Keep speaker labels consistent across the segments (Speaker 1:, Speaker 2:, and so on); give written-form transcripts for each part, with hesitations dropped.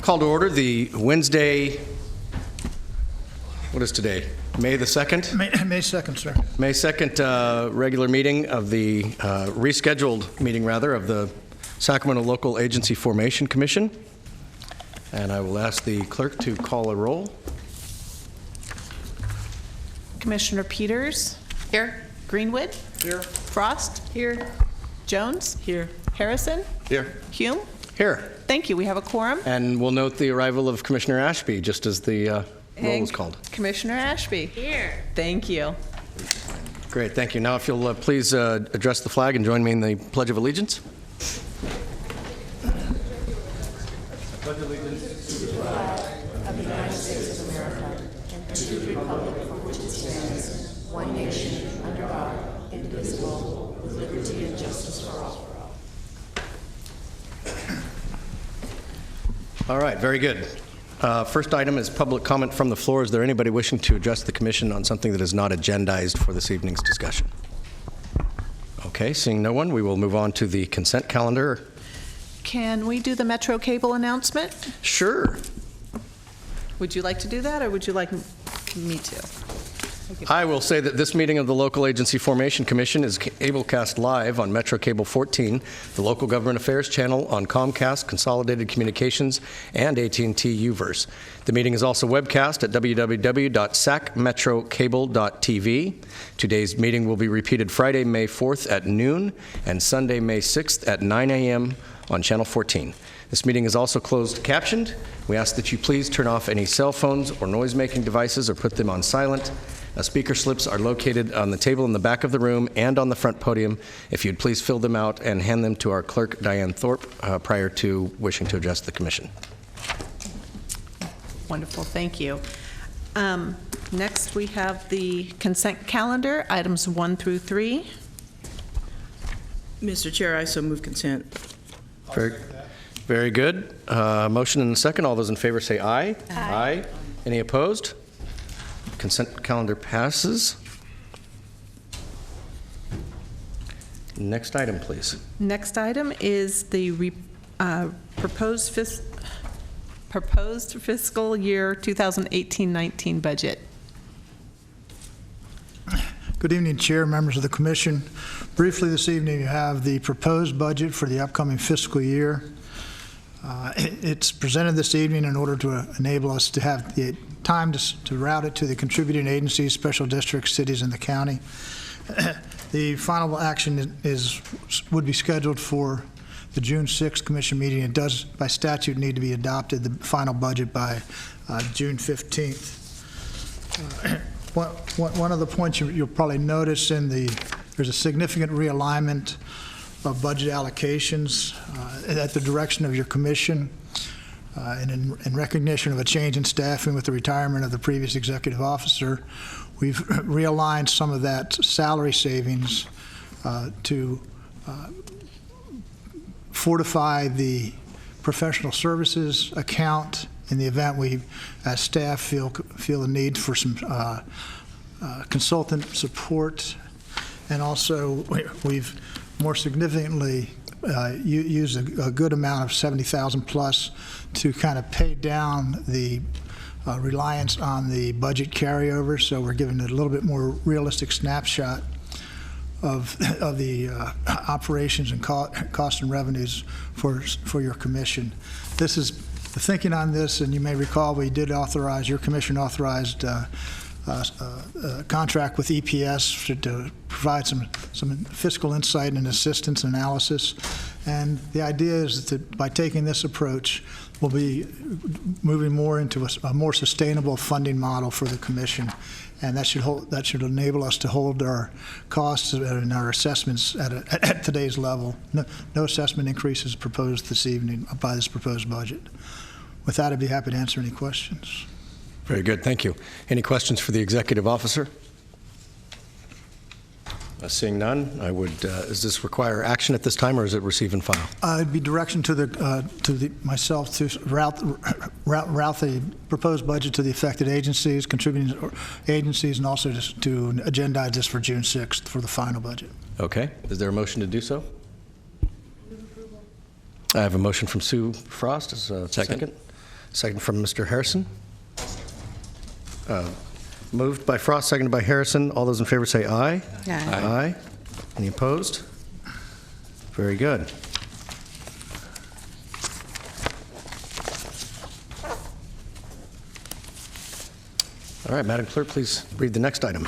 Speaker 1: Call to order the Wednesday, what is today? May the 2nd?
Speaker 2: May 2nd, sir.
Speaker 1: May 2nd regular meeting of the, rescheduled meeting rather, of the Sacramento Local Agency Formation Commission. And I will ask the clerk to call a roll.
Speaker 3: Commissioner Peters? Here. Greenwood?
Speaker 2: Here.
Speaker 3: Frost? Here. Jones?
Speaker 2: Here.
Speaker 3: Harrison?
Speaker 1: Here.
Speaker 3: Hume?
Speaker 1: Here.
Speaker 3: Thank you. We have a quorum.
Speaker 1: And we'll note the arrival of Commissioner Ashby, just as the roll was called.
Speaker 3: Commissioner Ashby? Here. Thank you.
Speaker 1: Great, thank you. Now if you'll please address the flag and join me in the Pledge of Allegiance. Pledge allegiance to the flag
Speaker 4: of the United States of America and to the republic for which it stands, one nation, under God, indivisible, with liberty and justice for all.
Speaker 1: All right, very good. First item is public comment from the floor. Is there anybody wishing to address the commission on something that is not agendized for this evening's discussion? Okay, seeing no one, we will move on to the consent calendar.
Speaker 3: Can we do the Metro Cable announcement?
Speaker 1: Sure.
Speaker 3: Would you like to do that, or would you like me to?
Speaker 1: I will say that this meeting of the Local Agency Formation Commission is ablecast live on Metro Cable 14, the local government affairs channel on Comcast, Consolidated Communications, and AT&T UVerse. The meeting is also webcast at www.sacmetrocable.tv. Today's meeting will be repeated Friday, May 4th at noon and Sunday, May 6th at 9 a.m. on Channel 14. This meeting is also closed captioned. We ask that you please turn off any cell phones or noise-making devices or put them on silent. Speaker slips are located on the table in the back of the room and on the front podium. If you'd please fill them out and hand them to our clerk, Diane Thorpe, prior to wishing to address the commission.
Speaker 3: Wonderful, thank you. Next, we have the consent calendar, items 1 through 3.
Speaker 5: Mr. Chair, I so move consent.
Speaker 1: Very good. Motion and a second. All those in favor say aye. Aye. Any opposed? Consent calendar passes. Next item, please.
Speaker 3: Next item is the proposed fiscal year 2018-19 budget.
Speaker 2: Good evening, Chair, members of the Commission. Briefly this evening, you have the proposed budget for the upcoming fiscal year. It's presented this evening in order to enable us to have the time to route it to the contributing agencies, special districts, cities, and the county. The final action would be scheduled for the June 6th Commission meeting. It does, by statute, need to be adopted, the final budget, by June 15th. One of the points you'll probably notice there's a significant realignment of budget allocations at the direction of your commission, and in recognition of a change in staffing with the retirement of the previous executive officer. We've realigned some of that salary savings to fortify the professional services account in the event we, as staff, feel the need for some consultant support. And also, we've more significantly used a good amount of 70,000 plus to kind of pay down the reliance on the budget carryover. So we're giving it a little bit more realistic snapshot of the operations and costs and revenues for your commission. This is the thinking on this, and you may recall we did authorize, your commission authorized contract with EPS to provide some fiscal insight and assistance analysis. And the idea is that by taking this approach, we'll be moving more into a more sustainable funding model for the commission, and that should enable us to hold our costs and our assessments at today's level. No assessment increases proposed this evening by this proposed budget. With that, I'd be happy to answer any questions.
Speaker 1: Very good, thank you. Any questions for the executive officer? Seeing none, I would. Does this require action at this time, or is it receive and file?
Speaker 2: It'd be direction to myself to route the proposed budget to the affected agencies, contributing agencies, and also to agendize this for June 6th for the final budget.
Speaker 1: Okay. Is there a motion to do so? I have a motion from Sue Frost. Is a second? Second from Mr. Harrison. Moved by Frost, seconded by Harrison. All those in favor say aye.
Speaker 3: Aye.
Speaker 1: Aye. Any opposed? Very good. All right, Madam Clerk, please read the next item.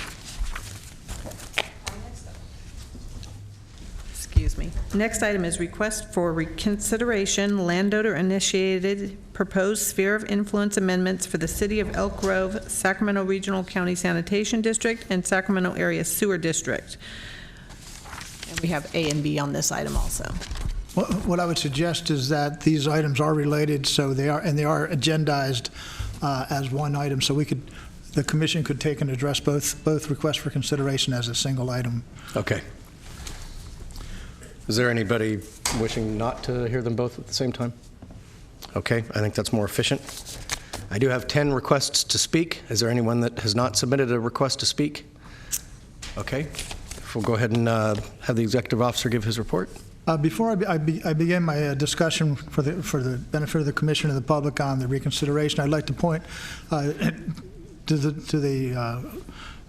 Speaker 3: Excuse me. Next item is request for reconsideration, landowner-initiated proposed sphere of influence amendments for the City of Elk Grove, Sacramento Regional County Sanitation District, and Sacramento Area Sewer District. And we have A and B on this item also.
Speaker 2: What I would suggest is that these items are related, so they are agendized as one item, so the commission could take and address both requests for consideration as a single item.
Speaker 1: Okay. Is there anybody wishing not to hear them both at the same time? Okay, I think that's more efficient. I do have 10 requests to speak. Is there anyone that has not submitted a request to speak? Okay, we'll go ahead and have the executive officer give his report.
Speaker 2: Before I begin my discussion for the benefit of the commission and the public on the reconsideration, I'd like to point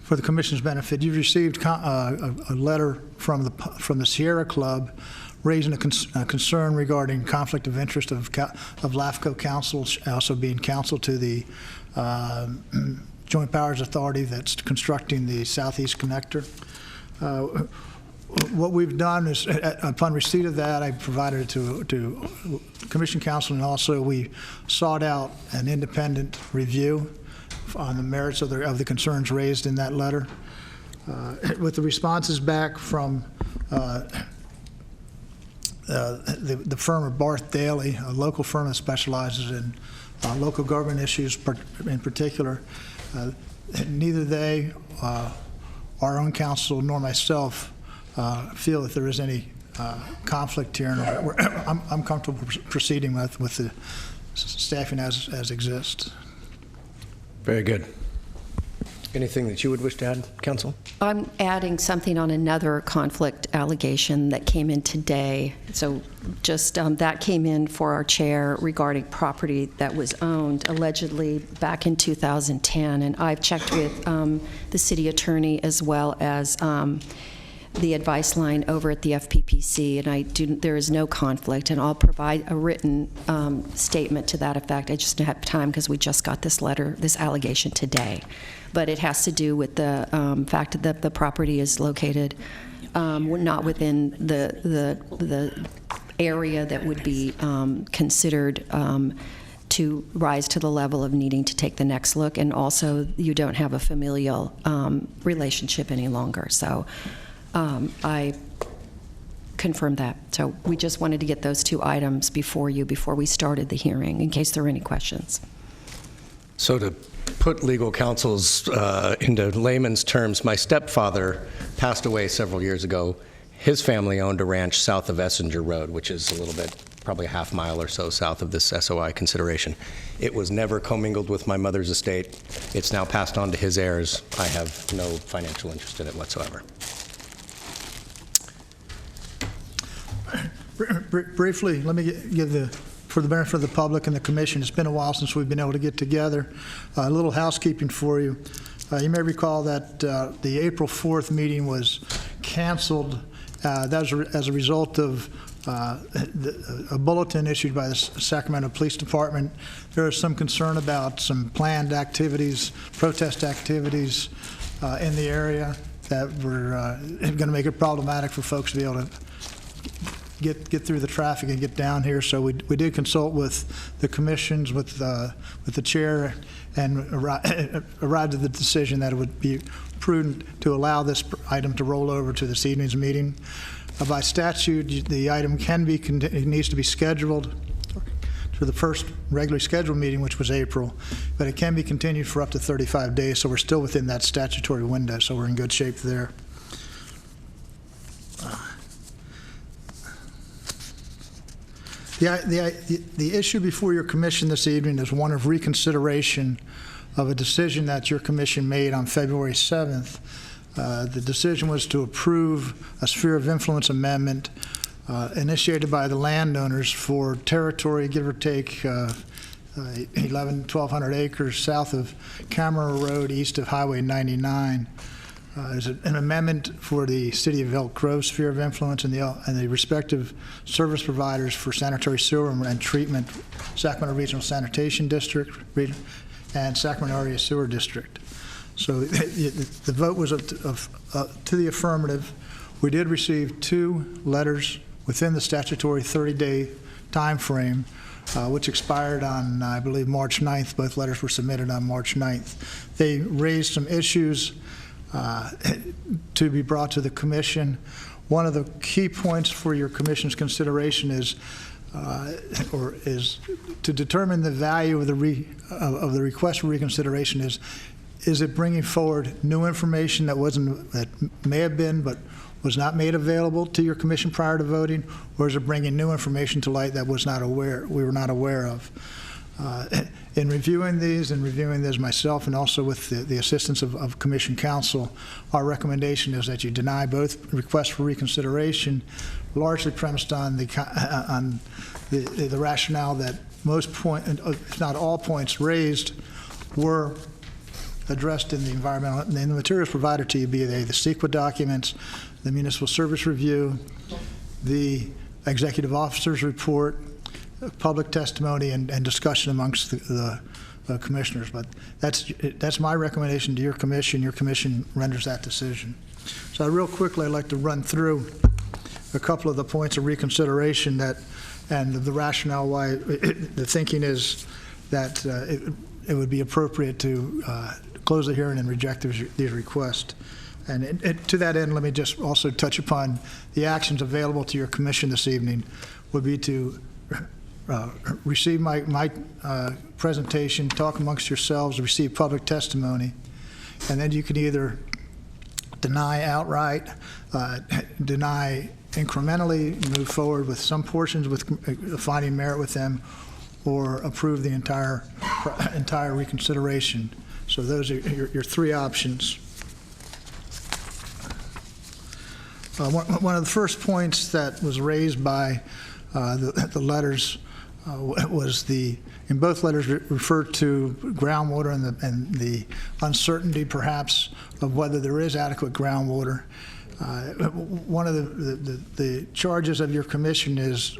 Speaker 2: for the commission's benefit. You've received a letter from the Sierra Club raising a concern regarding conflict of interest of LAFCo council, also being counsel to the Joint Powers Authority that's constructing the Southeast Connector. What we've done is, upon receipt of that, I provided it to Commission Council, and also we sought out an independent review on the merits of the concerns raised in that letter. With the responses back from the firm of Barth Daly, a local firm that specializes in local government issues in particular, neither they, our own counsel, nor myself feel that there is any conflict here, and I'm comfortable proceeding with the staffing as exists.
Speaker 1: Very good. Anything that you would wish to add, Counsel?
Speaker 5: I'm adding something on another conflict allegation that came in today. So just that came in for our chair regarding property that was owned allegedly back in 2010. And I've checked with the city attorney as well as the advice line over at the FPPC, and there is no conflict, and I'll provide a written statement to that effect. I just don't have time because we just got this allegation today. But it has to do with the fact that the property is located not within the area that would be considered to rise to the level of needing to take the next look, and also you don't have a familial relationship any longer. So I confirm that. So we just wanted to get those two items before we started the hearing, in case there were any questions.
Speaker 1: So to put legal counsel's into layman's terms, my stepfather passed away several years ago. His family owned a ranch south of Essinger Road, which is a little bit, probably a half mile or so south of this SOI consideration. It was never commingled with my mother's estate. It's now passed on to his heirs. I have no financial interest in it whatsoever.
Speaker 2: Briefly, let me give for the benefit of the public and the commission, it's been a while since we've been able to get together. A little housekeeping for you. You may recall that the April 4th meeting was canceled. That was as a result of a bulletin issued by the Sacramento Police Department. There is some concern about some planned activities, protest activities in the area that were going to make it problematic for folks to be able to get through the traffic and get down here. So we did consult with the commissions, with the chair, and arrived at the decision that it would be prudent to allow this item to roll over to this evening's meeting. By statute, the item it needs to be scheduled for the first regularly scheduled meeting, which was April, but it can be continued for up to 35 days, so we're still within that statutory window, so we're in good shape there. The issue before your commission this evening is one of reconsideration of a decision that your commission made on February 7th. The decision was to approve a sphere of influence amendment initiated by the landowners for territory, give or take 1,200 acres south of Camera Road, east of Highway 99. Is an amendment for the City of Elk Grove sphere of influence and the respective service providers for sanitary sewer and treatment, Sacramento Regional Sanitation District and Sacramento Area Sewer District. So the vote was to the affirmative. We did receive 2 letters within the statutory 30-day time frame, which expired on, I believe, March 9th. Both letters were submitted on March 9th. They raised some issues to be brought to the commission. One of the key points for your commission's consideration is to determine the value of the request for reconsideration. Is it bringing forward new information that may have been but was not made available to your commission prior to voting, or is it bringing new information to light that we were not aware of? In reviewing these and reviewing this myself and also with the assistance of Commission Counsel, our recommendation is that you deny both requests for reconsideration, largely premised on the rationale that most if not all points raised were addressed in the environmental and the materials provided to you, be they the CEQA documents, the municipal service review, the executive officer's report, public testimony, and discussion amongst the commissioners. But that's my recommendation to your commission. Your commission renders that decision. So real quickly, I'd like to run through a couple of the points of reconsideration and the rationale why the thinking is that it would be appropriate to close the hearing and reject these requests. And to that end, let me just also touch upon the actions available to your commission this evening would be to receive my presentation, talk amongst yourselves, receive public testimony, and then you can either deny outright, deny incrementally, move forward with some portions with finding merit with them, or approve the entire reconsideration. So those are your 3 options. One of the first points that was raised by the letters was in both letters referred to groundwater and the uncertainty perhaps of whether there is adequate groundwater. One of the charges of your commission is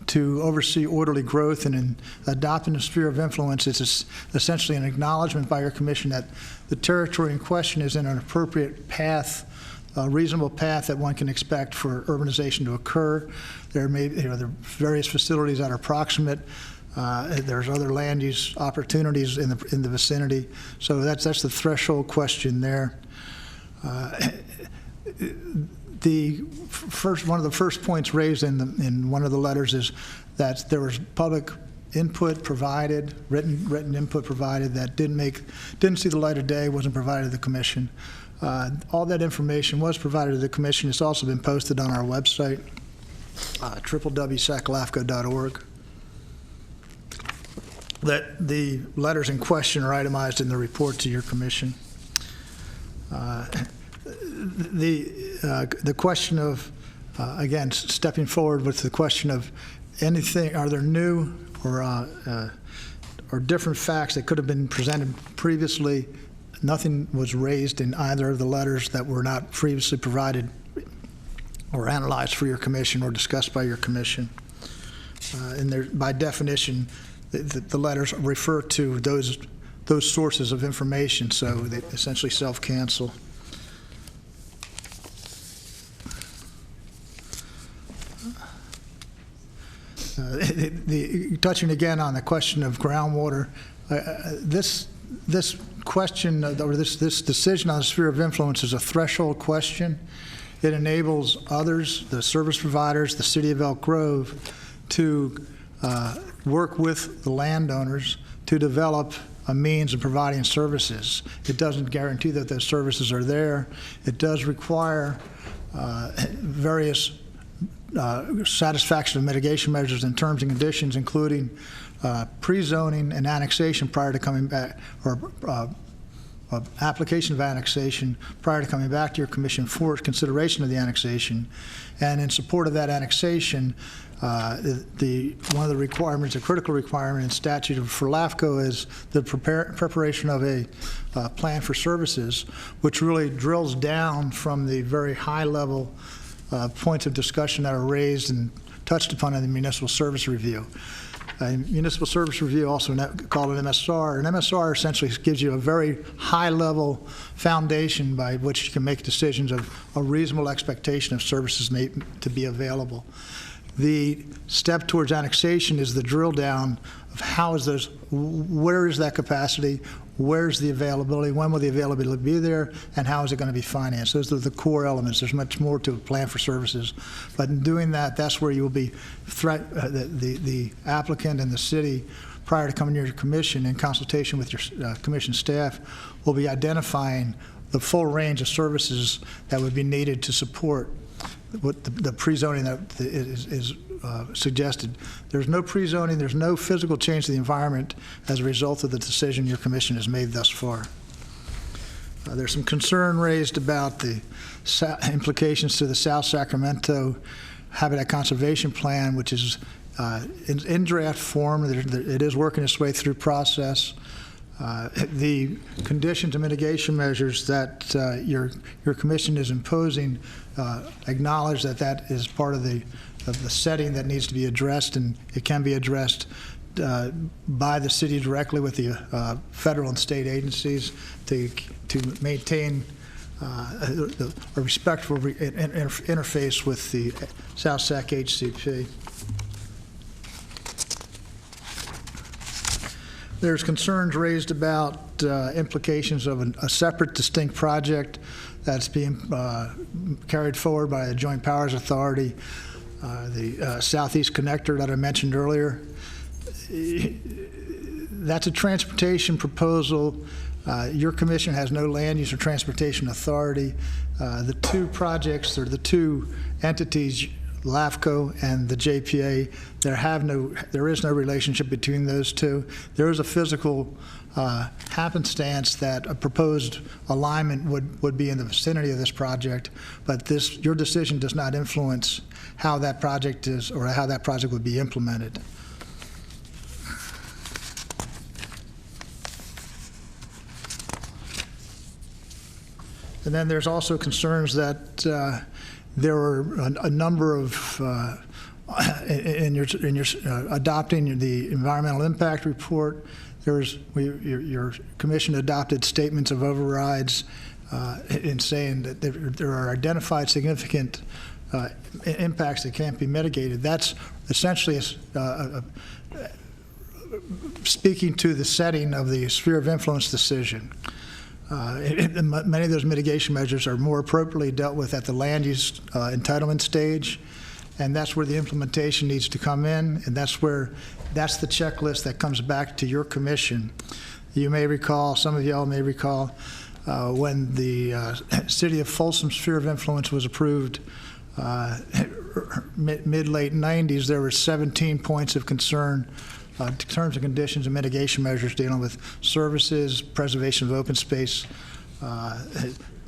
Speaker 2: to oversee orderly growth, and in adopting a sphere of influence, it's essentially an acknowledgement by your commission that the territory in question is in an appropriate path, a reasonable path that one can expect for urbanization to occur. There may there are various facilities that are proximate. There's other land use opportunities in the vicinity. So that's the threshold question there. One of the first points raised in one of the letters is that there was public input provided, written input provided that didn't see the light of day, wasn't provided to the commission. All that information was provided to the commission. It's also been posted on our website, www.saclafco.org. That the letters in question are itemized in the report to your commission. The question of, again, stepping forward with the question of anything, are there new or different facts that could have been presented previously? Nothing was raised in either of the letters that were not previously provided or analyzed for your commission or discussed by your commission. And by definition, the letters refer to those sources of information, so they essentially self-cancel. Touching again on the question of groundwater, this question or this decision on the sphere of influence is a threshold question. It enables others, the service providers, the City of Elk Grove, to work with the landowners to develop a means of providing services. It doesn't guarantee that those services are there. It does require various satisfaction of mitigation measures and terms and conditions, including pre-zoning and annexation prior to coming back, or application of annexation prior to coming back to your commission for consideration of the annexation. And in support of that annexation, one of the requirements, a critical requirement in statute for LAFCo is the preparation of a plan for services, which really drills down from the very high level points of discussion that are raised and touched upon in the municipal service review. Municipal service review, also called an MSR. An MSR essentially gives you a very high-level foundation by which you can make decisions of a reasonable expectation of services to be available. The step towards annexation is the drill down of where is that capacity, where's the availability, when will the availability be there, and how is it going to be financed. Those are the core elements. There's much more to a plan for services. But in doing that, that's where you will be, the applicant and the city, prior to coming to your commission in consultation with your commission staff, will be identifying the full range of services that would be needed to support what the pre-zoning that is suggested. There's no pre-zoning, there's no physical change to the environment as a result of the decision your commission has made thus far. There's some concern raised about the implications to the South Sacramento Habitat Conservation Plan, which is in draft form. It is working its way through process. The conditions and mitigation measures that your commission is imposing acknowledge that is part of the setting that needs to be addressed, and it can be addressed by the city directly with the federal and state agencies to maintain a respectful interface with the South Sac HCP. There's concerns raised about implications of a separate, distinct project that's being carried forward by the Joint Powers Authority, the Southeast Connector that I mentioned earlier. That's a transportation proposal. Your commission has no land use or transportation authority. The two projects, or the two entities, LAFCo and the JPA, there is no relationship between those two. There is a physical happenstance that a proposed alignment would be in the vicinity of this project, but your decision does not influence how that project is or how that project would be implemented. And then there's also concerns that there are a number of, in your adopting the environmental impact report, your commission adopted statements of overrides in saying that there are identified significant impacts that can't be mitigated. That's essentially speaking to the setting of the sphere of influence decision. Many of those mitigation measures are more appropriately dealt with at the land use entitlement stage, and that's where the implementation needs to come in, and that's the checklist that comes back to your commission. You may recall, some of y'all may recall, when the City of Folsom sphere of influence was approved mid-late 90s, there were 17 points of concern, terms and conditions and mitigation measures dealing with services, preservation of open space,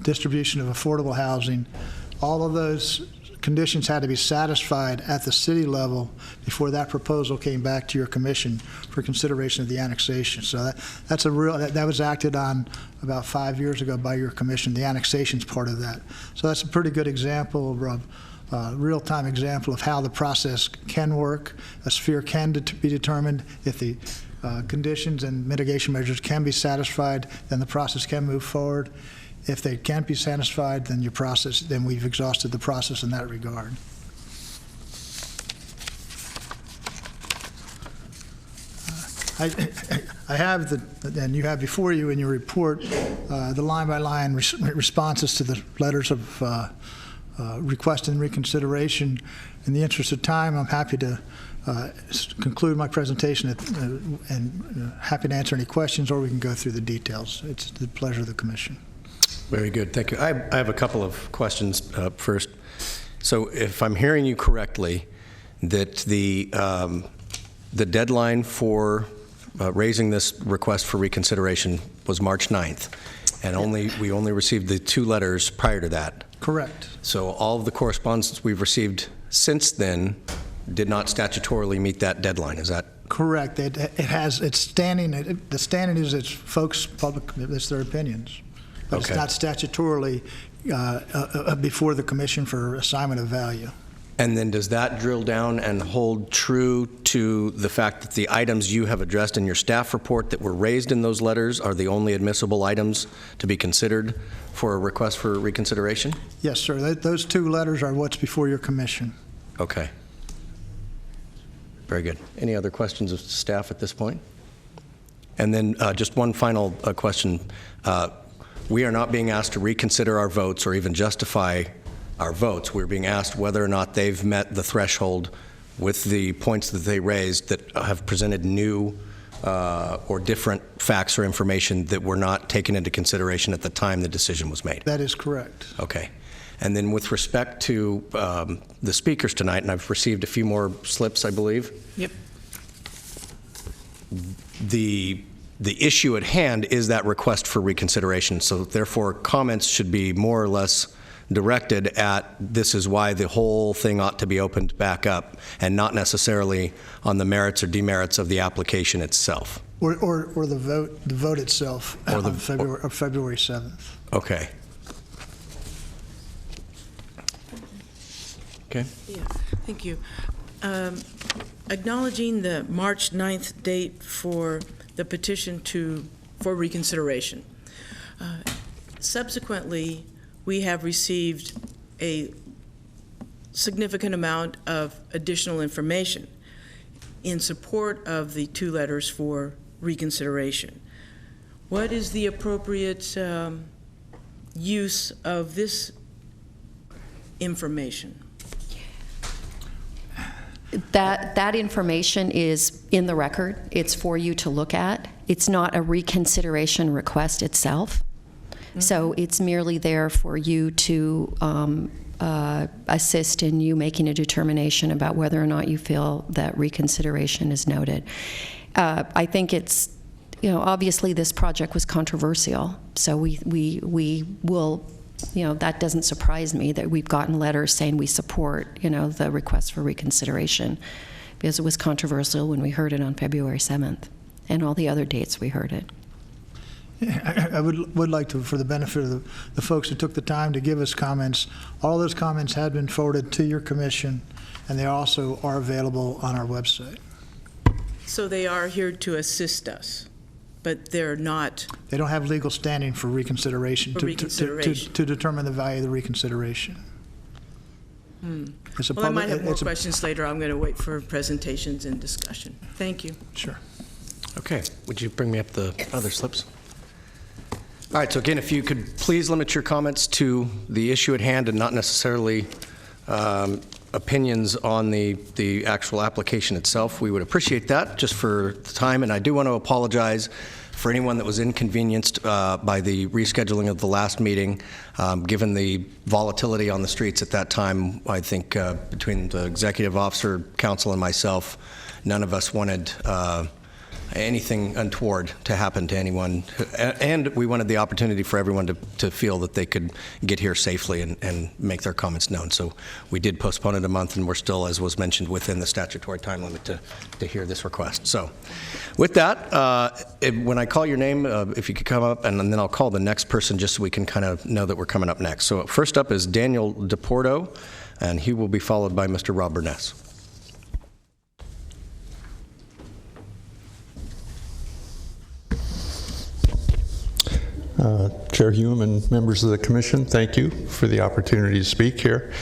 Speaker 2: distribution of affordable housing. All of those conditions had to be satisfied at the city level before that proposal came back to your commission for consideration of the annexation. So that was acted on about 5 years ago by your commission. The annexation's part of that. So that's a pretty good example of real-time example of how the process can work. A sphere can be determined. If the conditions and mitigation measures can be satisfied, then the process can move forward. If they can't be satisfied, then we've exhausted the process in that regard. I have and you have before you in your report the line-by-line responses to the letters of request and reconsideration. In the interest of time, I'm happy to conclude my presentation and happy to answer any questions, or we can go through the details. It's the pleasure of the commission.
Speaker 1: Very good, thank you. I have a couple of questions first. So if I'm hearing you correctly, that the deadline for raising this request for reconsideration was March 9th, And we only received the 2 letters prior to that.
Speaker 2: Correct.
Speaker 1: So all of the correspondence we've received since then did not statutorily meet that deadline. Is that?
Speaker 2: Correct. It has, it's standing, the standing is it's folks' public, it's their opinions. But
Speaker 1: Okay.
Speaker 2: it's not statutorily before the commission for assignment of value.
Speaker 1: And then does that drill down and hold true to the fact that the items you have addressed in your staff report that were raised in those letters are the only admissible items to be considered for a request for reconsideration?
Speaker 2: Yes, sir. Those 2 letters are what's before your commission.
Speaker 1: Okay. Very good. Any other questions of staff at this point? And then just one final question. We are not being asked to reconsider our votes or even justify our votes. We're being asked whether or not they've met the threshold with the points that they raised that have presented new or different facts or information that were not taken into consideration at the time the decision was made.
Speaker 2: That is correct.
Speaker 1: Okay. And then with respect to the speakers tonight, and I've received a few more slips, I believe.
Speaker 3: Yep.
Speaker 1: The issue at hand is that request for reconsideration. So therefore, comments should be more or less directed at this is why the whole thing ought to be opened back up, and not necessarily on the merits or demerits of the application itself.
Speaker 2: Or the vote itself
Speaker 1: Or the-
Speaker 2: on February 7th.
Speaker 1: Okay. Okay.
Speaker 6: Yeah, thank you. Acknowledging the March 9th date for the petition for reconsideration. Subsequently, we have received a significant amount of additional information in support of the 2 letters for reconsideration. What is the appropriate use of this information?
Speaker 5: That information is in the record. It's for you to look at. It's not a reconsideration request itself. So it's merely there for you to assist in you making a determination about whether or not you feel that reconsideration is noted. I think it's, obviously this project was controversial, so we will, that doesn't surprise me that we've gotten letters saying we support, the request for reconsideration, because it was controversial when we heard it on February 7th, and all the other dates we heard it.
Speaker 2: I would like to, for the benefit of the folks who took the time to give us comments, all those comments had been forwarded to your commission, and they also are available on our website.
Speaker 6: So they are here to assist us, but they're not.
Speaker 2: They don't have legal standing for reconsideration,
Speaker 6: For reconsideration.
Speaker 2: to determine the value of the reconsideration. It's a
Speaker 6: Well, I might have more
Speaker 2: it's a-
Speaker 6: questions later. I'm going to wait for presentations and discussion. Thank you.
Speaker 2: Sure.
Speaker 1: Okay. Would you bring me up the other slips? All right, so again, if you could please limit your comments to the issue at hand and not necessarily opinions on the actual application itself, we would appreciate that just for the time. And I do want to apologize for anyone that was inconvenienced by the rescheduling of the last meeting. Given the volatility on the streets at that time, I think between the executive officer, council, and myself, none of us wanted anything untoward to happen to anyone. And we wanted the opportunity for everyone to feel that they could get here safely and make their comments known. So we did postpone it a month, and we're still, as was mentioned, within the statutory time limit to hear this request. So with that, when I call your name, if you could come up, and then I'll call the next person just so we can kind of know that we're coming up next. So first up is Daniel DePorto, and he will be followed by Mr. Rob Burness.
Speaker 7: Chair Hume and members of the Commission, thank you for the opportunity to speak here.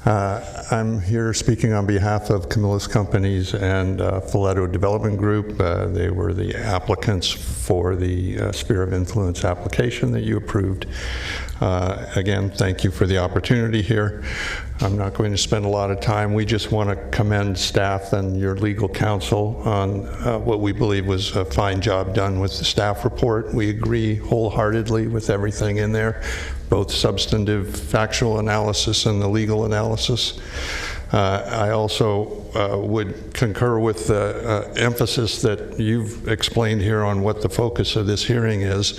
Speaker 7: I'm here speaking on behalf of Camillus Companies and Folletto Development Group. They were the applicants for the Sphere of Influence application that you approved. Again, thank you for the opportunity here. I'm not going to spend a lot of time. We just want to commend staff and your legal counsel on what we believe was a fine job done with the staff report. We agree wholeheartedly with everything in there, both substantive factual analysis and the legal analysis. I also would concur with the emphasis that you've explained here on what the focus of this hearing is.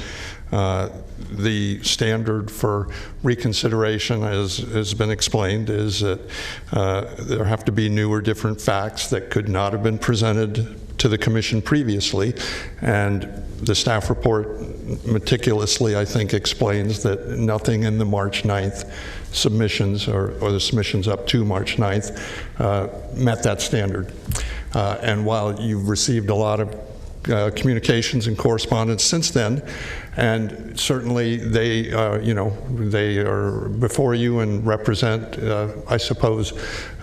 Speaker 7: the standard for reconsideration, as has been explained, is that there have to be new or different facts that could not have been presented to the commission previously, and the staff report meticulously, I think, explains that nothing in the March 9th submissions or the submissions up to March 9th met that standard. And while you've received a lot of communications and correspondence since then, and certainly they are before you and represent, I suppose,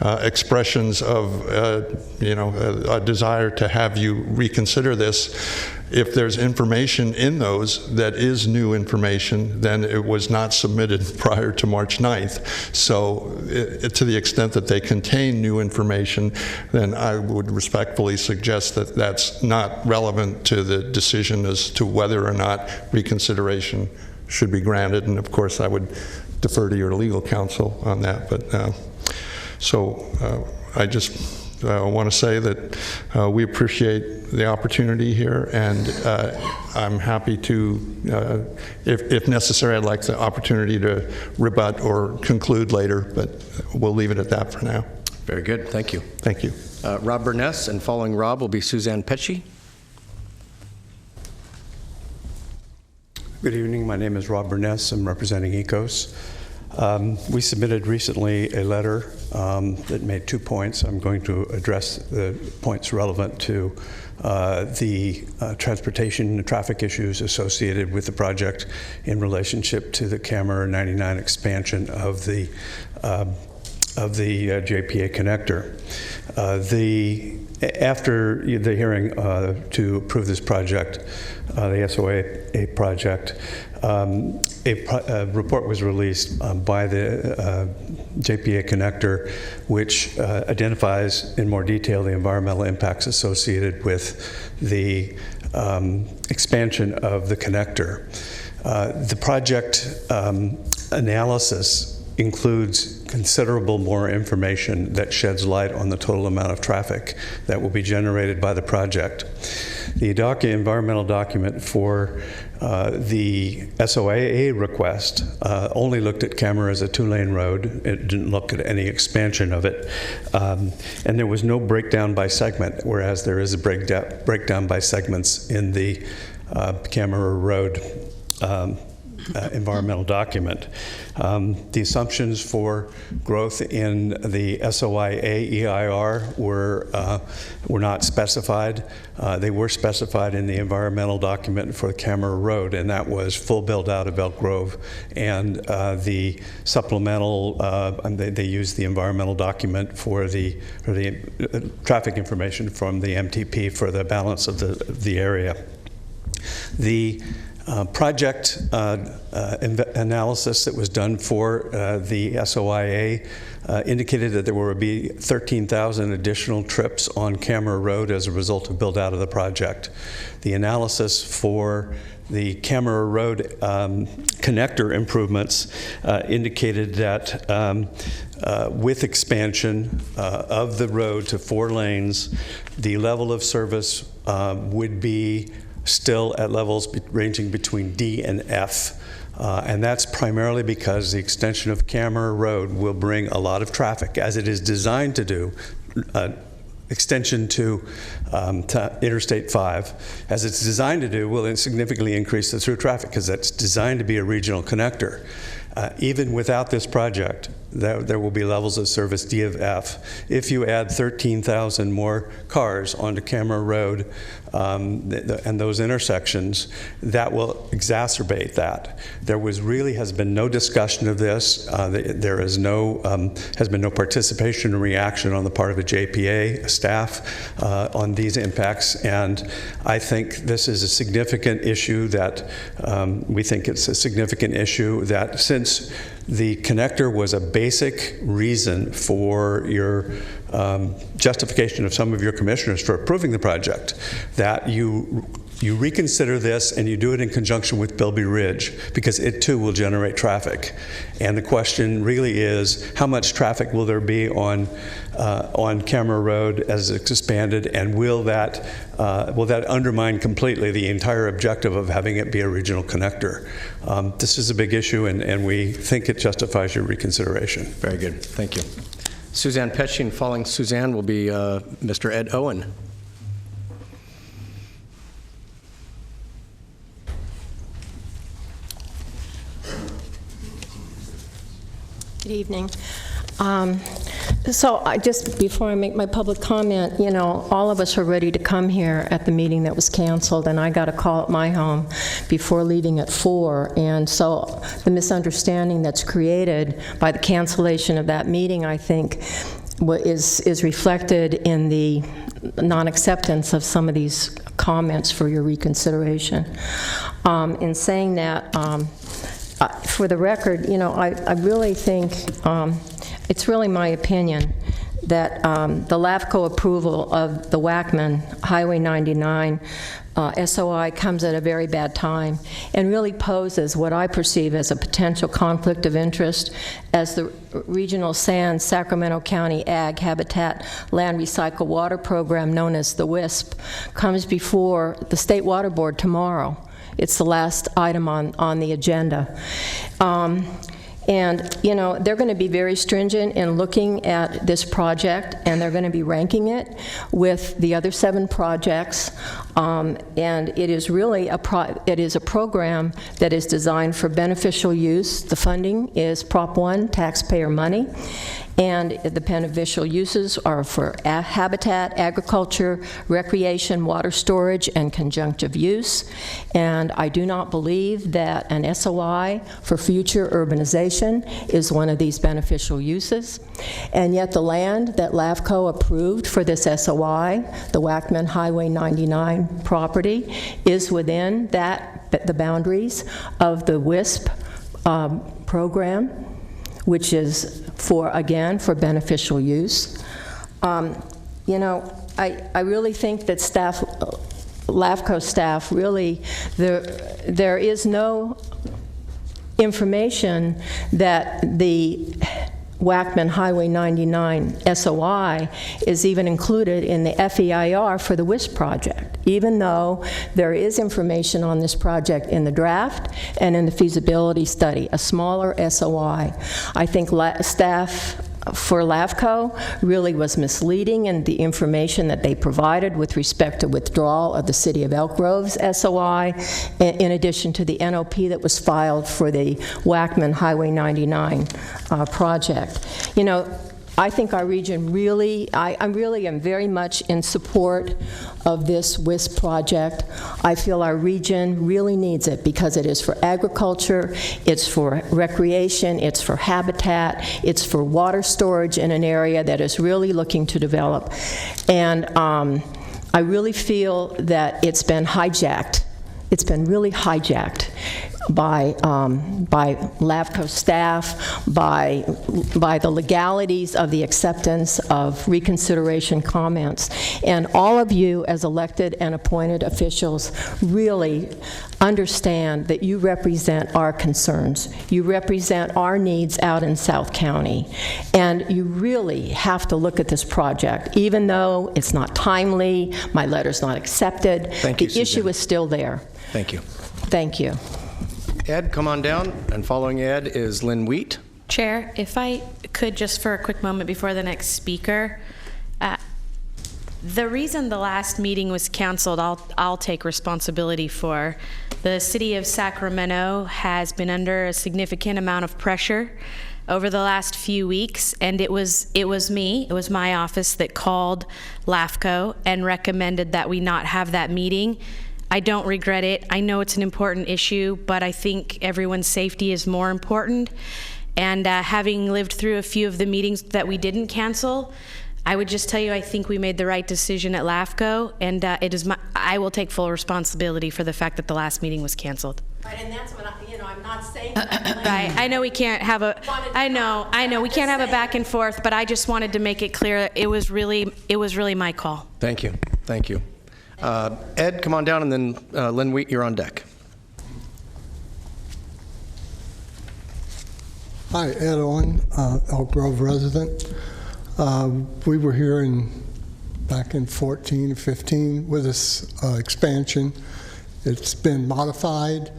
Speaker 7: expressions of, a desire to have you reconsider this. If there's information in those that is new information, then it was not submitted prior to March 9th. So to the extent that they contain new information, then I would respectfully suggest that that's not relevant to the decision as to whether or not reconsideration should be granted. And of course, I would defer to your legal counsel on that. But I just want to say that we appreciate the opportunity here, and I'm happy to, if necessary, I'd like the opportunity to rebut or conclude later, but we'll leave it at that for now.
Speaker 1: Very good. Thank you.
Speaker 7: Thank you.
Speaker 1: Rob Burness, and following Rob will be Suzanne Pecci.
Speaker 8: Good evening. My name is Rob Burness. I'm representing ECOS. We submitted recently a letter that made 2 points. I'm going to address the points relevant to the transportation and traffic issues associated with the project in relationship to the Camera 99 expansion of the JPA connector. After the hearing to approve this project, the SOA project, a report was released by the JPA connector, which identifies in more detail the environmental impacts associated with the expansion of the connector. The project analysis includes considerable more information that sheds light on the total amount of traffic that will be generated by the project. The environmental document for the SOAA request only looked at Camera as a 2-lane road. It didn't look at any expansion of it. And there was no breakdown by segment, whereas there is a breakdown by segments in the Camera road environmental document. The assumptions for growth in the SOIA EIR were not specified. They were specified in the environmental document for the Camera Road, and that was full build-out of Elk Grove. And the supplemental, they used the environmental document for the traffic information from the MTP for the balance of the area. The project analysis that was done for the SOIA indicated that there would be 13,000 additional trips on Camera Road as a result of build-out of the project. The analysis for the Camera Road connector improvements indicated that with expansion of the road to 4 lanes, the level of service would be still at levels ranging between D and F. And that's primarily because the extension of Camera Road will bring a lot of traffic, as it is designed to do. Extension to Interstate 5, as it's designed to do, will significantly increase the through traffic because that's designed to be a regional connector. Even without this project, there will be levels of service D of F. If you add 13,000 more cars onto Camera Road and those intersections, that will exacerbate that. There has been no discussion of this. There is has been no participation or reaction on the part of the JPA staff on these impacts, and I think this is a significant issue that we think it's a significant issue that since the connector was a basic reason for your justification of some of your commissioners for approving the project, that you You reconsider this and you do it in conjunction with Bilby Ridge, because it too will generate traffic. And the question really is, how much traffic will there be on Camera Road as it's expanded, and will that undermine completely the entire objective of having it be a regional connector? This is a big issue, and we think it justifies your reconsideration.
Speaker 1: Very good. Thank you. Suzanne Petchy, and following Suzanne will be Mr. Ed Owen.
Speaker 9: Good evening. So before I make my public comment, all of us are ready to come here at the meeting that was canceled, and I got a call at my home before leaving at 4. And so the misunderstanding that's created by the cancellation of that meeting, I think, is reflected in the non-acceptance of some of these comments for your reconsideration. In saying that, for the record, I really think it's really my opinion that the LAFCo approval of the Wackman Highway 99 SOI comes at a very bad time and really poses what I perceive as a potential conflict of interest as the Regional Sands Sacramento County Ag Habitat Land Recycle Water Program, known as the WISP, comes before the State Water Board tomorrow. It's the last item on the agenda. And, they're going to be very stringent in looking at this project, and they're going to be ranking it with the other 7 projects. And it is really a program that is designed for beneficial use. The funding is Prop 1, taxpayer money. And the beneficial uses are for habitat, agriculture, recreation, water storage, and conjunctive use. And I do not believe that an SOI for future urbanization is one of these beneficial uses. And yet the land that LAFCo approved for this SOI, the Wackman Highway 99 property, is within the boundaries of the WISP program, which is for beneficial use. I really think that LAFCO staff really, there is no information that the Wackman Highway 99 SOI is even included in the FEIR for the WISP project, even though there is information on this project in the draft and in the feasibility study, a smaller SOI. I think staff for LAFCO really was misleading in the information that they provided with respect to withdrawal of the City of Elk Grove's SOI, in addition to the NOP that was filed for the Wackman Highway 99 project. I think our region really, I really am very much in support of this WISP project. I feel our region really needs it because it is for agriculture, it's for recreation, it's for habitat, it's for water storage in an area that is really looking to develop. And I really feel that it's been hijacked. It's been really hijacked by LAFCO staff, by the legalities of the acceptance of reconsideration comments. And all of you as elected and appointed officials really understand that you represent our concerns. You represent our needs out in South County. And you really have to look at this project. Even though it's not timely, my letter's not accepted,
Speaker 1: Thank you,
Speaker 9: the issue is still there.
Speaker 1: Thank you.
Speaker 9: Thank you.
Speaker 1: Ed, come on down. And following Ed is Lynn Wheat.
Speaker 10: Chair, if I could just for a quick moment before the next speaker, the reason the last meeting was canceled, I'll take responsibility for. The city of Sacramento has been under a significant amount of pressure over the last few weeks, and it was my office that called LAFCO and recommended that we not have that meeting. I don't regret it. I know it's an important issue, but I think everyone's safety is more important. And having lived through a few of the meetings that we didn't cancel, I would just tell you I think we made the right decision at LAFCO, and I will take full responsibility for the fact that the last meeting was canceled.
Speaker 9: Right, and that's what I'm not saying that.
Speaker 10: Right, I know we can't have a, I know we can't have a back and forth, but I just wanted to make it clear that it was really my call.
Speaker 1: Thank you. Thank you. Ed, come on down, and then Lynn Wheat, you're on deck.
Speaker 11: Hi, Ed Owen, Elk Grove resident. We were here back in 14, 15 with this expansion. It's been modified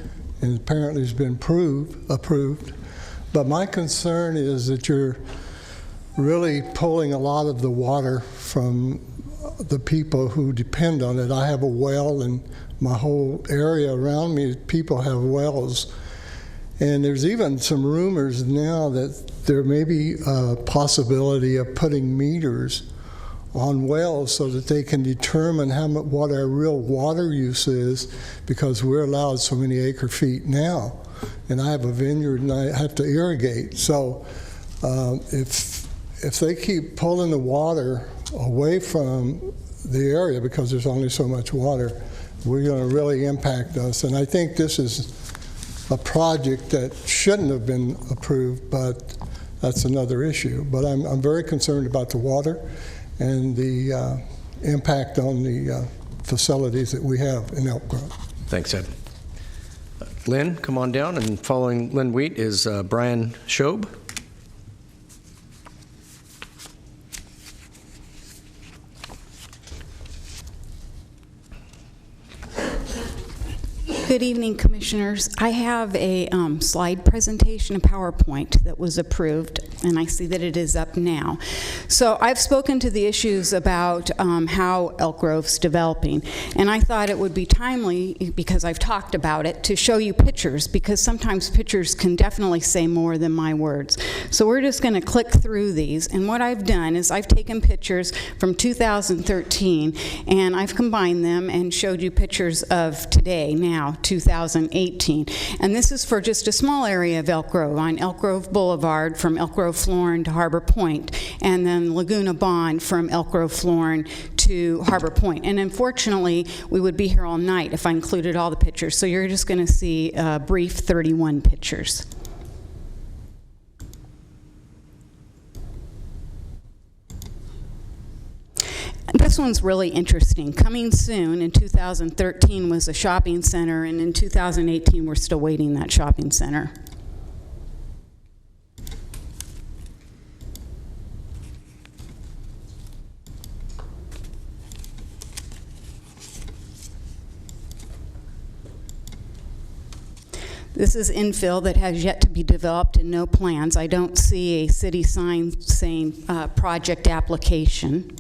Speaker 11: and apparently has been approved. But my concern is that you're really pulling a lot of the water from the people who depend on it. I have a well, and my whole area around me, people have wells. And there's even some rumors now that there may be a possibility of putting meters on wells so that they can determine what our real water use is, because we're allowed so many acre feet now. And I have a vineyard and I have to irrigate. So if they keep pulling the water away from the area because there's only so much water, we're going to really impact us. And I think this is a project that shouldn't have been approved, but that's another issue. But I'm very concerned about the water and the impact on the facilities that we have in Elk Grove.
Speaker 1: Thanks, Ed. Lynn, come on down, and following Lynn Wheat is Brian Schob.
Speaker 12: Good evening, Commissioners. I have a slide presentation, a PowerPoint that was approved, and I see that it is up now. So I've spoken to the issues about how Elk Grove's developing, and I thought it would be timely, because I've talked about it, to show you pictures, because sometimes pictures can definitely say more than my words. So we're just going to click through these, and what I've done is I've taken pictures from 2013, and I've combined them and showed you pictures of today, now, 2018. And this is for just a small area of Elk Grove, on Elk Grove Boulevard from Elk Grove Florin to Harbor Point, and then Laguna Bond from Elk Grove Florin to Harbor Point. And unfortunately, we would be here all night if I included all the pictures, so you're just going to see a brief 31 pictures. This one's really interesting. Coming soon in 2013 was a shopping center, and in 2018 we're still waiting that shopping center. This is infill that has yet to be developed and no plans. I don't see a city sign saying project application.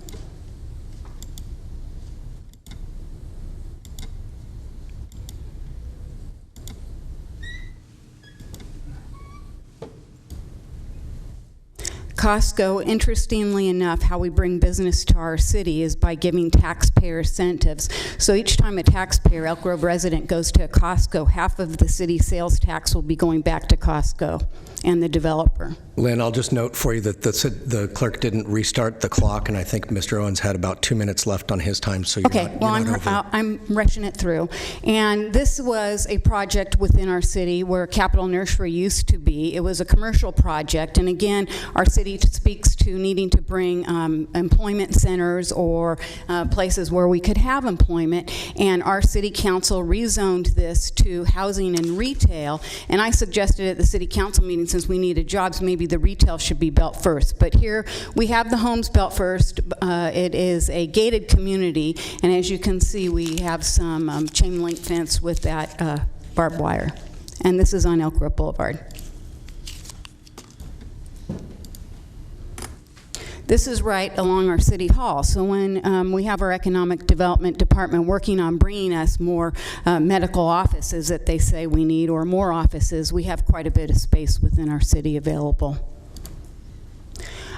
Speaker 12: Costco, interestingly enough, how we bring business to our city is by giving taxpayer incentives. So each time a taxpayer, Elk Grove resident, goes to a Costco, half of the city sales tax will be going back to Costco and the developer.
Speaker 1: Lynn, I'll just note for you that the clerk didn't restart the clock, and I think Mr. Owens had about 2 minutes left on his time, so
Speaker 12: I'm rushing it through. And this was a project within our city where Capital Nursery used to be. It was a commercial project, and again, our city speaks to needing to bring employment centers or places where we could have employment, and our city council rezoned this to housing and retail, and I suggested at the city council meeting, since we needed jobs, maybe the retail should be built first. But here we have the homes built first. It is a gated community, and as you can see, we have some chain link fence with that barbed wire. And this is on Elk Grove Boulevard. This is right along our city hall. So when we have our economic development department working on bringing us more medical offices that they say we need, or more offices, we have quite a bit of space within our city available.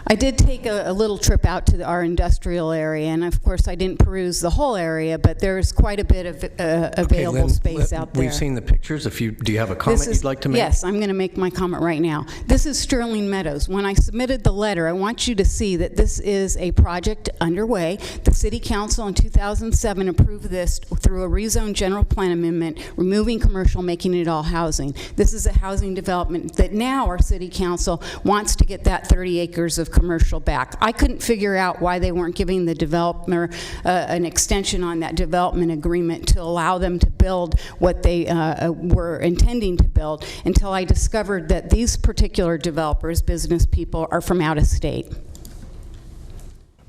Speaker 12: I did take a little trip out to our industrial area, and of course I didn't peruse the whole area, but there's quite a bit of available space out there.
Speaker 1: We've seen the pictures. Do you have a comment you'd like to make?
Speaker 12: Yes, I'm going to make my comment right now. This is Sterling Meadows. When I submitted the letter, I want you to see that this is a project underway. The City Council in 2007 approved this through a rezone general plan amendment, removing commercial, making it all housing. This is a housing development that now our City Council wants to get that 30 acres of commercial back. I couldn't figure out why they weren't giving the developer an extension on that development agreement to allow them to build what they were intending to build until I discovered that these particular developers, business people, are from out of state.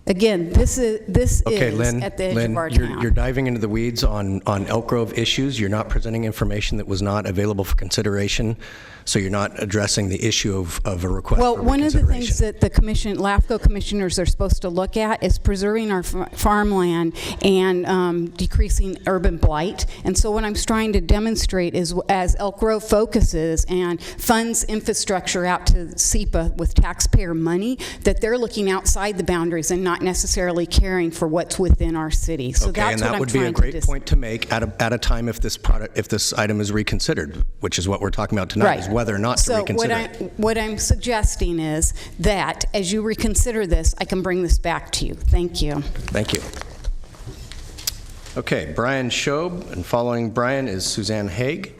Speaker 12: Again, this is
Speaker 1: Okay, Lynn,
Speaker 12: at the edge of our
Speaker 1: you're,
Speaker 12: town.
Speaker 1: you're diving into the weeds on Elk Grove issues. You're not presenting information that was not available for consideration, so you're not addressing the issue of a request
Speaker 12: Well,
Speaker 1: for
Speaker 12: one of the
Speaker 1: reconsideration.
Speaker 12: things that the LAFCo commissioners are supposed to look at is preserving our farmland and decreasing urban blight. And so what I'm trying to demonstrate is, as Elk Grove focuses and funds infrastructure out to SEPA with taxpayer money, that they're looking outside the boundaries and not necessarily caring for what's within our city. So
Speaker 1: Okay,
Speaker 12: that's
Speaker 1: and
Speaker 12: what
Speaker 1: that
Speaker 12: I'm
Speaker 1: would be a
Speaker 12: trying to
Speaker 1: great point to make at a time if this item is reconsidered, which is what we're talking about tonight, is whether or not to reconsider it.
Speaker 12: So what I'm suggesting is that as you reconsider this, I can bring this back to you. Thank you.
Speaker 1: Thank you. Okay, Brian Schob, and following Brian is Suzanne Haig.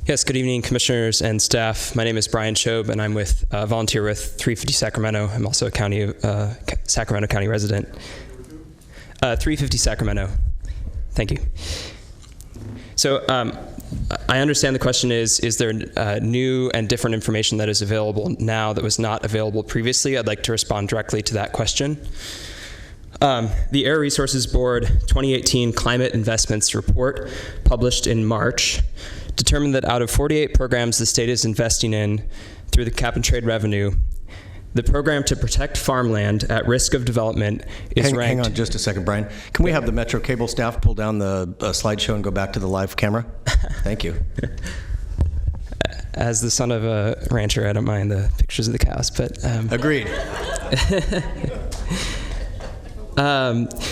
Speaker 13: Yes, good evening, commissioners and staff. My name is Brian Schob, and I'm with volunteer with 350 Sacramento. I'm also a Sacramento County resident. 350 Sacramento. Thank you. So I understand the question is there new and different information that is available now that was not available previously? I'd like to respond directly to that question. The Air Resources Board 2018 Climate Investments Report, published in March, determined that out of 48 programs the state is investing in through the cap and trade revenue, the program to protect farmland at risk of development is ranked...
Speaker 1: Hang on just a second, Brian. Can we have the Metro Cable staff pull down the slideshow and go back to the live camera? Thank you.
Speaker 13: As the son of a rancher, I don't mind the pictures of the cows, but...
Speaker 1: Agreed.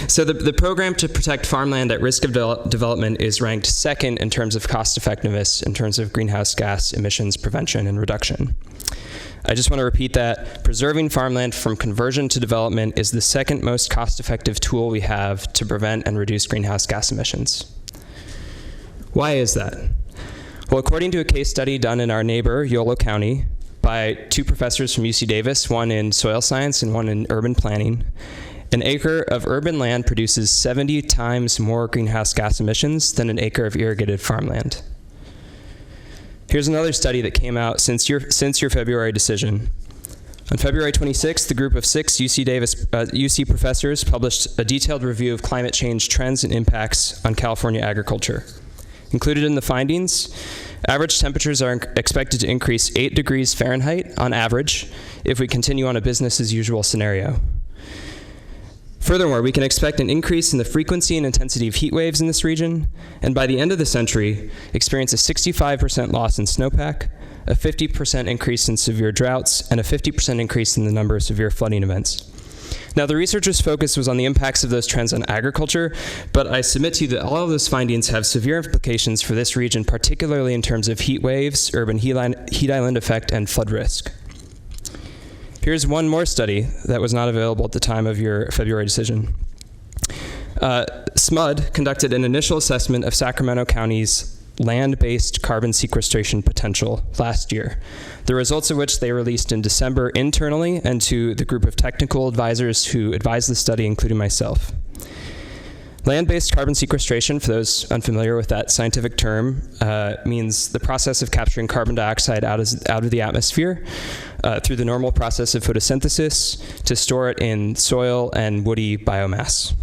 Speaker 13: So the program to protect farmland at risk of development is ranked second in terms of cost effectiveness, in terms of greenhouse gas emissions prevention and reduction. I just want to repeat that preserving farmland from conversion to development is the second most cost-effective tool we have to prevent and reduce greenhouse gas emissions. Why is that? Well, according to a case study done in our neighbor, Yolo County, by two professors from UC Davis, one in soil science and one in urban planning, an acre of urban land produces 70 times more greenhouse gas emissions than an acre of irrigated farmland. Here's another study that came out since your February decision. On February 26th, the group of 6 UC professors published a detailed review of climate change trends and impacts on California agriculture. Included in the findings, average temperatures are expected to increase 8 degrees Fahrenheit on average if we continue on a business as usual scenario. Furthermore, we can expect an increase in the frequency and intensity of heat waves in this region, and by the end of the century, experience a 65% loss in snowpack, a 50% increase in severe droughts, and a 50% increase in the number of severe flooding events. Now, the researchers' focus was on the impacts of those trends on agriculture, but I submit to you that all of those findings have severe implications for this region, particularly in terms of heat waves, urban heat island effect, and flood risk. Here's one more study that was not available at the time of your February decision. SMUD conducted an initial assessment of Sacramento County's land-based carbon sequestration potential last year, the results of which they released in December internally and to the group of technical advisors who advised the study, including myself. Land-based carbon sequestration, for those unfamiliar with that scientific term, means the process of capturing carbon dioxide out of the atmosphere through the normal process of photosynthesis to store it in soil and woody biomass.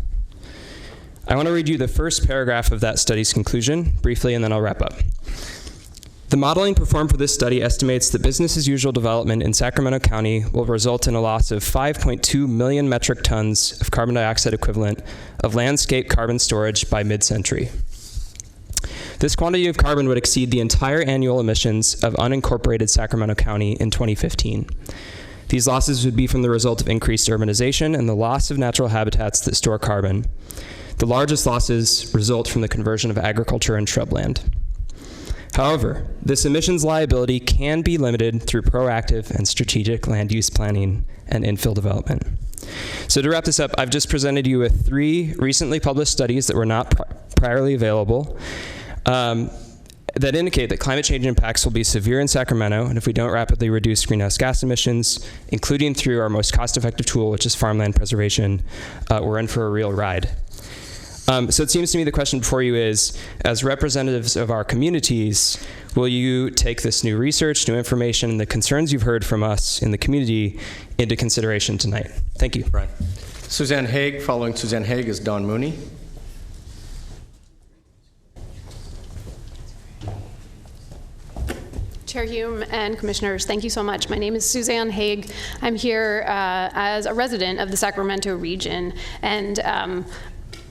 Speaker 13: I want to read you the first paragraph of that study's conclusion briefly, and then I'll wrap up. The modeling performed for this study estimates that business as usual development in Sacramento County will result in a loss of 5.2 million metric tons of carbon dioxide equivalent of landscape carbon storage by mid-century. This quantity of carbon would exceed the entire annual emissions of unincorporated Sacramento County in 2015. These losses would be from the result of increased urbanization and the loss of natural habitats that store carbon. The largest losses result from the conversion of agriculture and shrubland. However, this emissions liability can be limited through proactive and strategic land use planning and infill development. So to wrap this up, I've just presented you with 3 recently published studies that were not priorly available. that indicate that climate change impacts will be severe in Sacramento, and if we don't rapidly reduce greenhouse gas emissions, including through our most cost-effective tool, which is farmland preservation, we're in for a real ride. So it seems to me the question before you is, as representatives of our communities, will you take this new research, new information, and the concerns you've heard from us in the community into consideration tonight? Thank you.
Speaker 1: Brian. Suzanne Haig. Following Suzanne Haig is Don Mooney.
Speaker 14: Chair Hume and Commissioners, thank you so much. My name is Suzanne Haig. I'm here as a resident of the Sacramento region, and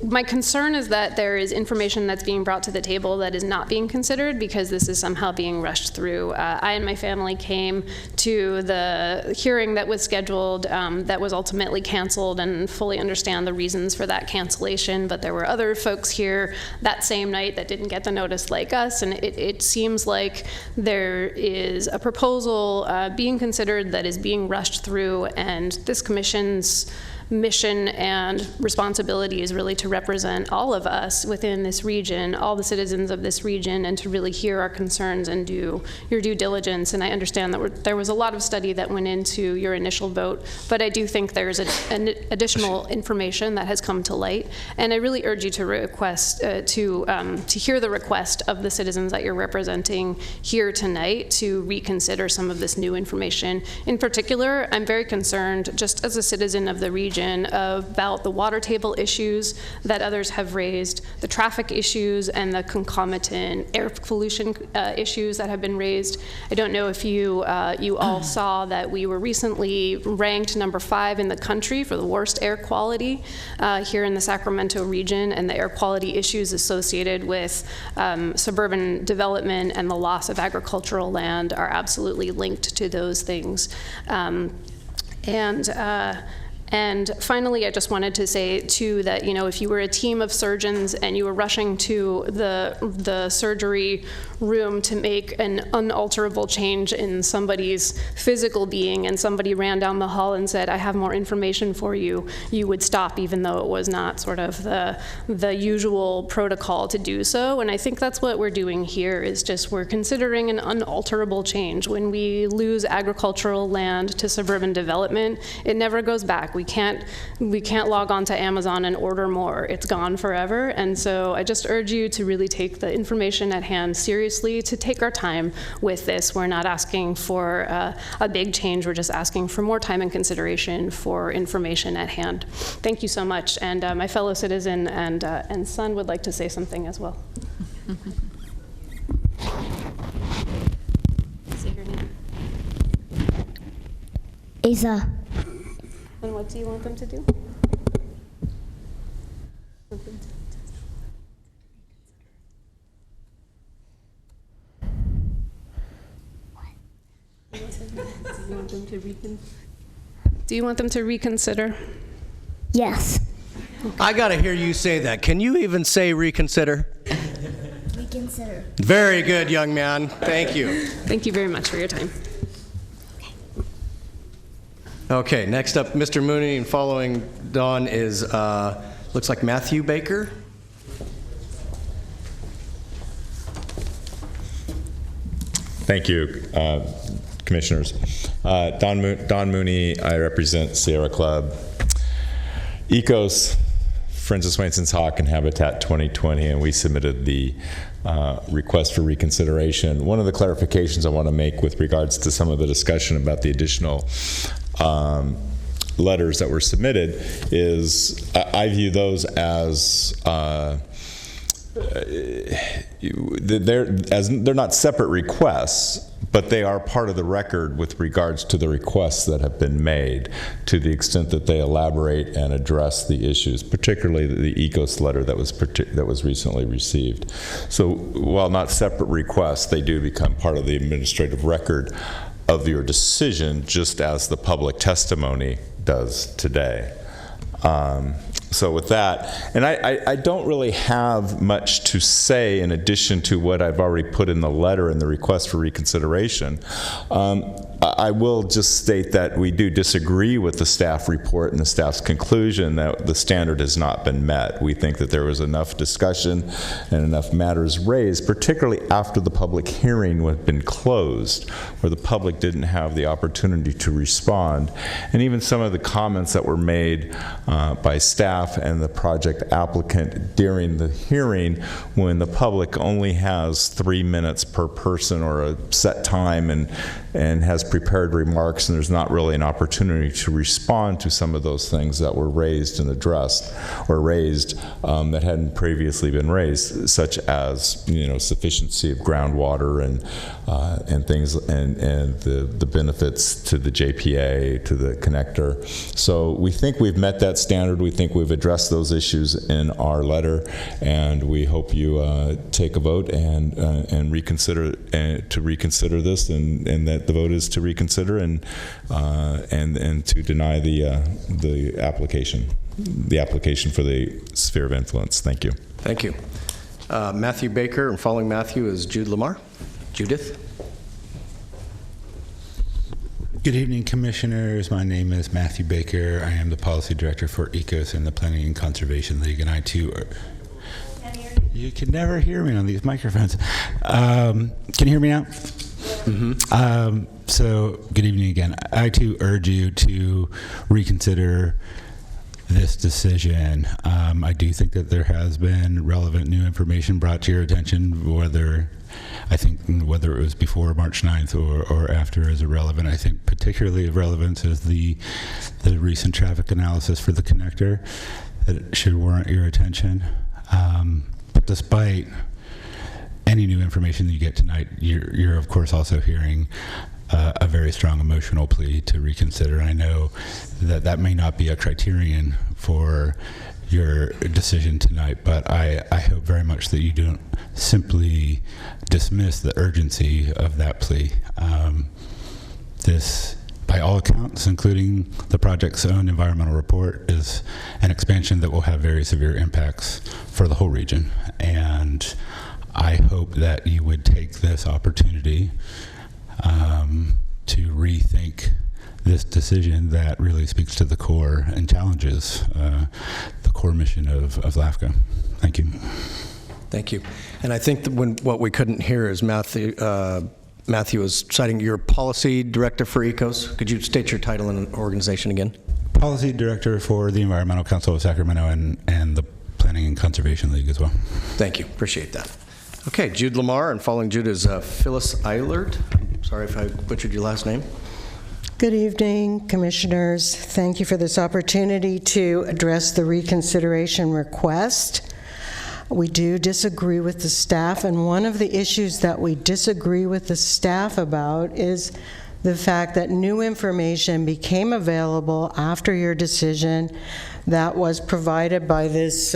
Speaker 14: my concern is that there is information that's being brought to the table that is not being considered because this is somehow being rushed through. I and my family came to the hearing that was scheduled that was ultimately canceled, and fully understand the reasons for that cancellation, but there were other folks here that same night that didn't get the notice like us, and it seems like there is a proposal being considered that is being rushed through, and this commission's mission and responsibility is really to represent all of us within this region, all the citizens of this region, and to really hear our concerns and do your due diligence. And I understand that there was a lot of study that went into your initial vote, but I do think there's an additional information that has come to light. And I really urge you to request, to hear the request of the citizens that you're representing here tonight to reconsider some of this new information. In particular, I'm very concerned, just as a citizen of the region, about the water table issues that others have raised, the traffic issues, and the concomitant air pollution issues that have been raised. I don't know if you all saw that we were recently ranked number 5 in the country for the worst air quality here in the Sacramento region, and the air quality issues associated with suburban development and the loss of agricultural land are absolutely linked to those things. And finally, I just wanted to say, too, that, you know, if you were a team of surgeons and you were rushing to the surgery room to make an unalterable change in somebody's physical being, and somebody ran down the hall and said, I have more information for you, you would stop, even though it was not sort of the usual protocol to do so. And I think that's what we're doing here, is just we're considering an unalterable change. When we lose agricultural land to suburban development, it never goes back. We can't log on to Amazon and order more. It's gone forever. And so I just urge you to really take the information at hand seriously, to take our time with this. We're not asking for a big change. We're just asking for more time and consideration for information at hand. Thank you so much. And my fellow citizen and son would like to say something as well. Say your name.
Speaker 15: Asa.
Speaker 14: And what do you want them to do? Do you want them to reconsider?
Speaker 15: Yes.
Speaker 1: I got to hear you say that. Can you even say reconsider?
Speaker 15: Reconsider.
Speaker 1: Very good, young man. Thank you.
Speaker 14: Thank you very much for your time.
Speaker 1: Okay, next up, Mr. Mooney, and following Don is, looks like Matthew Baker.
Speaker 16: Thank you, Commissioners. Don Mooney, I represent Sierra Club, ECOS, Friends of Swainson's Hawk, and Habitat 2020, and we submitted the request for reconsideration. One of the clarifications I want to make with regards to some of the discussion about the additional letters that were submitted is I view those as they're not separate requests, but they are part of the record with regards to the requests that have been made, to the extent that they elaborate and address the issues, particularly the ECOS letter that was recently received. So while not separate requests, they do become part of the administrative record of your decision, just as the public testimony does today. So with that, and I don't really have much to say in addition to what I've already put in the letter and the request for reconsideration. I will just state that we do disagree with the staff report and the staff's conclusion that the standard has not been met. We think that there was enough discussion and enough matters raised, particularly after the public hearing had been closed, where the public didn't have the opportunity to respond. And even some of the comments that were made by staff and the project applicant during the hearing, when the public only has 3 minutes per person or a set time and has prepared remarks, and there's not really an opportunity to respond to some of those things that were raised and addressed, or raised that hadn't previously been raised, such as, you know, sufficiency of groundwater and things, and the benefits to the JPA, to the connector. So we think we've met that standard. We think we've addressed those issues in our letter, and we hope you take a vote and reconsider to reconsider this, and that the vote is to reconsider and to deny the application for the sphere of influence. Thank you.
Speaker 1: Thank you. Matthew Baker, and following Matthew is Jude Lamar. Judith.
Speaker 17: Good evening, Commissioners. My name is Matthew Baker. I am the Policy Director for ECOS and the Planning and Conservation League, and I too are... You can never hear me on these microphones. Can you hear me now? Mm-hmm. So, good evening again. I too urge you to reconsider this decision. I do think that there has been relevant new information brought to your attention, whether it was before March 9th or after is irrelevant. I think particularly of relevance is the recent traffic analysis for the connector that should warrant your attention. But despite any new information that you get tonight, you're of course also hearing a very strong emotional plea to reconsider. I know that may not be a criterion for your decision tonight, but I hope very much that you don't simply dismiss the urgency of that plea. This, by all accounts, including the project's own environmental report, is an expansion that will have very severe impacts for the whole region. And I hope that you would take this opportunity to rethink this decision that really speaks to the core and challenges the core mission of LAFCo. Thank you.
Speaker 1: Thank you. And I think that what we couldn't hear is Matthew was citing your Policy Director for ECOS. Could you state your title and organization again?
Speaker 17: Policy Director for the Environmental Council of Sacramento and the Planning and Conservation League as well.
Speaker 1: Thank you. Appreciate that. Okay, Jude Lamar, and following Jude is Phyllis Eilert. Sorry if I butchered your last name.
Speaker 18: Good evening, Commissioners. Thank you for this opportunity to address the reconsideration request. We do disagree with the staff, and one of the issues that we disagree with the staff about is the fact that new information became available after your decision that was provided by this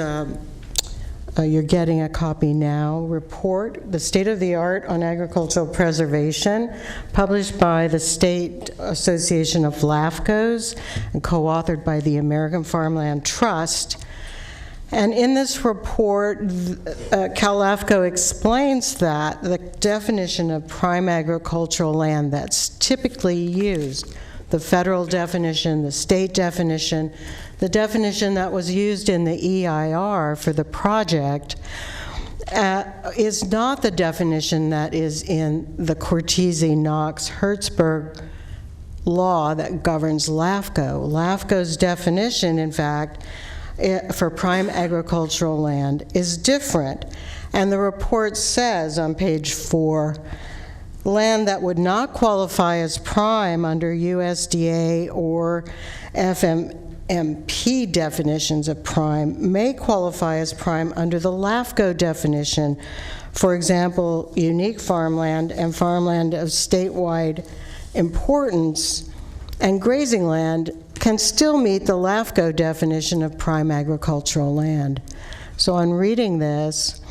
Speaker 18: you're getting a copy now, report, The State of the Art on Agricultural Preservation, published by the State Association of LAFCos and co-authored by the American Farmland Trust. And in this report, Cal LAFCo explains that the definition of prime agricultural land that's typically used, the federal definition, the state definition, the definition that was used in the EIR for the project is not the definition that is in the Cortese-Knox-Hertzberg law that governs LAFCO. LAFCO's definition, in fact, for prime agricultural land is different. And the report says on page 4, land that would not qualify as prime under USDA or FMP definitions of prime may qualify as prime under the LAFCO definition. For example, unique farmland and farmland of statewide importance and grazing land can still meet the LAFCO definition of prime agricultural land. So on reading this,